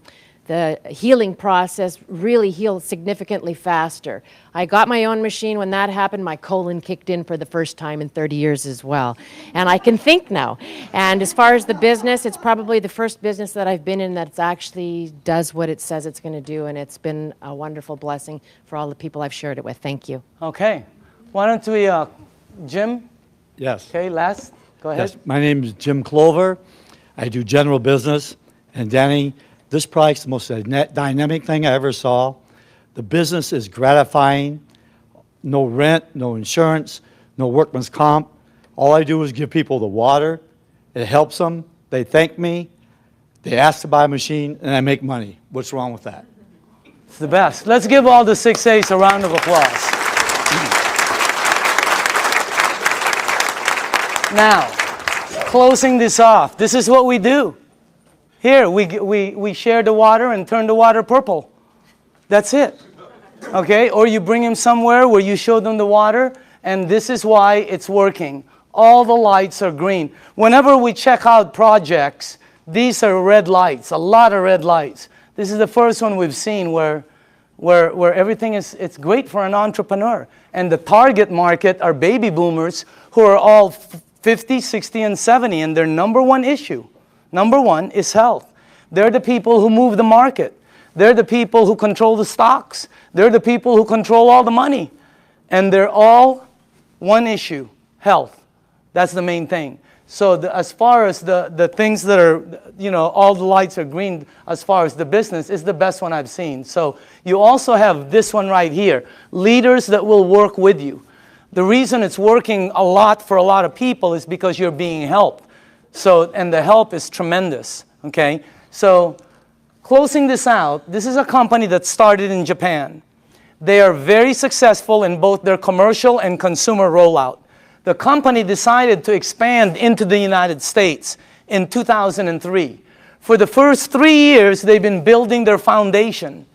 healing process really heal significantly faster. I got my own machine. When that happened, my colon kicked in for the first time in 30 years as well. And I can think now. And as far as the business, it's probably the first business that I've been in that actually does what it says it's going to do. And it's been a wonderful blessing for all the people I've shared it with. Thank you. Okay. Why don't we, Jim? Yes. Okay, last. Go ahead. Yes. My name is Jim Clover. I do general business. And Danny, this product's the most dynamic thing I ever saw. The business is gratifying. No rent, no insurance, no workman's comp. All I do is give people the water. It helps them. They thank me. They ask to buy a machine, and I make money. What's wrong with that? It's the best. Let's give all the 6A's a round of applause. Now, closing this off, this is what we do. Here, we share the water and turn the water purple. That's it. Okay? Or you bring them somewhere where you show them the water, and this is why it's working. All the lights are green. Whenever we check out projects, these are red lights, a lot of red lights. This is the first one we've seen where everything is, it's great for an entrepreneur. And the target market are baby boomers who are all 50, 60, and 70, and their number one issue, number one, is health. They're the people who move the market. They're the people who control the stocks. They're the people who control all the money. And they're all one issue, health. That's the main thing. So as far as the things that are, you know, all the lights are green, as far as the business, is the best one I've seen. So you also have this one right here, leaders that will work with you. The reason it's working a lot for a lot of people is because you're being helped. So, and the help is tremendous, okay? So closing this out, this is a company that started in Japan. They are very successful in both their commercial and consumer rollout. The company decided to expand into the United States in 2003. For the first 3 years, they've been building their foundation.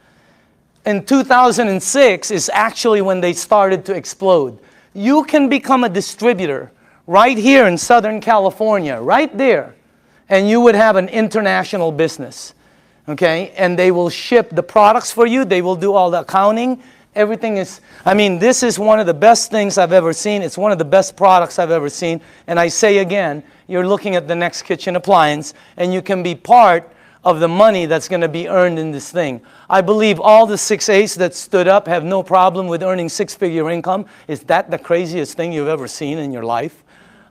In 2006 is actually when they started to explode. You can become a distributor right here in Southern California, right there, and you would have an international business, okay? And they will ship the products for you. They will do all the accounting. Everything is, I mean, this is one of the best things I've ever seen. It's one of the best products I've ever seen. And I say again, you're looking at the next kitchen appliance, and you can be part of the money that's going to be earned in this thing. I believe all the 6A's that stood up have no problem with earning six-figure income. Is that the craziest thing you've ever seen in your life?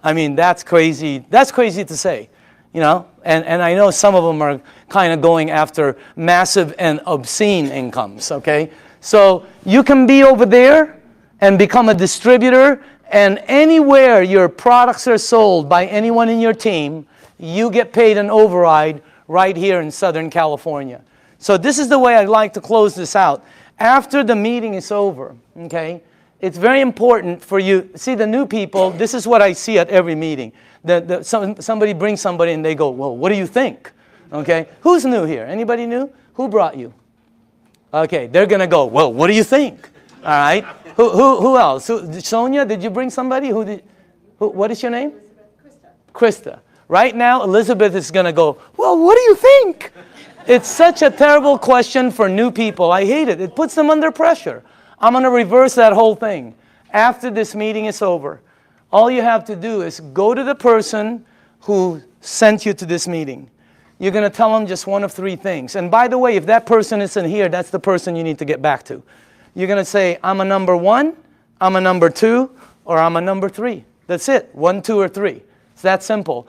I mean, that's crazy. That's crazy to say, you know? And I know some of them are kind of going after massive and obscene incomes, okay? So you can be over there and become a distributor, and anywhere your products are sold by anyone in your team, you get paid an override right here in Southern California. So this is the way I'd like to close this out. After the meeting is over, okay, it's very important for you. See, the new people, this is what I see at every meeting. Somebody brings somebody and they go, well, what do you think? Okay, who's new here? Anybody new? Who brought you? Okay, they're going to go, well, what do you think? All right. Who else? Sonia, did you bring somebody? What is your name? Krista. Right now, Elizabeth is going to go, well, what do you think? It's such a terrible question for new people. I hate it. It puts them under pressure. I'm going to reverse that whole thing. After this meeting is over, all you have to do is go to the person who sent you to this meeting. You're going to tell them just one of three things. And by the way, if that person isn't here, that's the person you need to get back to. You're going to say, I'm a number 1, I'm a number 2, or I'm a number 3. That's it. 1, 2, or 3. It's that simple.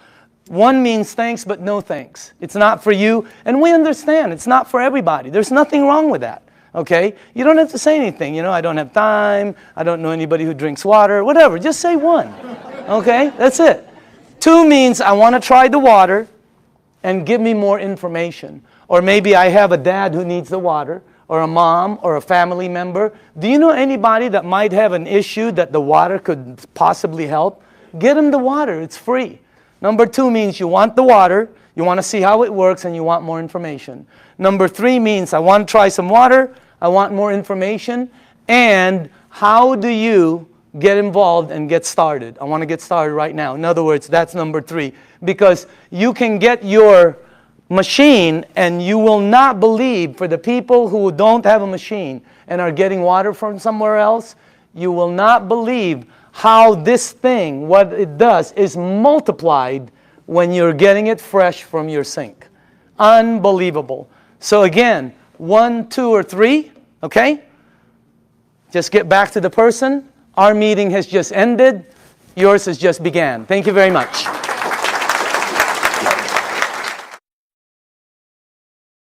1 means thanks, but no thanks. It's not for you. And we understand. It's not for everybody. There's nothing wrong with that. Okay? You don't have to say anything. You know, I don't have time. I don't know anybody who drinks water. Whatever. Just say 1. Okay? That's it. 2 means I want to try the water and give me more information. Or maybe I have a dad who needs the water, or a mom, or a family member. Do you know anybody that might have an issue that the water could possibly help? Get them the water. It's free. Number 2 means you want the water, you want to see how it works, and you want more information. Number 3 means I want to try some water, I want more information, and how do you get involved and get started? I want to get started right now. In other words, that's number 3. Because you can get your machine, and you will not believe, for the people who don't have a machine and are getting water from somewhere else, you will not believe how this thing, what it does, is multiplied when you're getting it fresh from your sink. Unbelievable. So again, 1, 2, or 3, okay? Just get back to the person. Our meeting has just ended. Yours has just began. Thank you very much.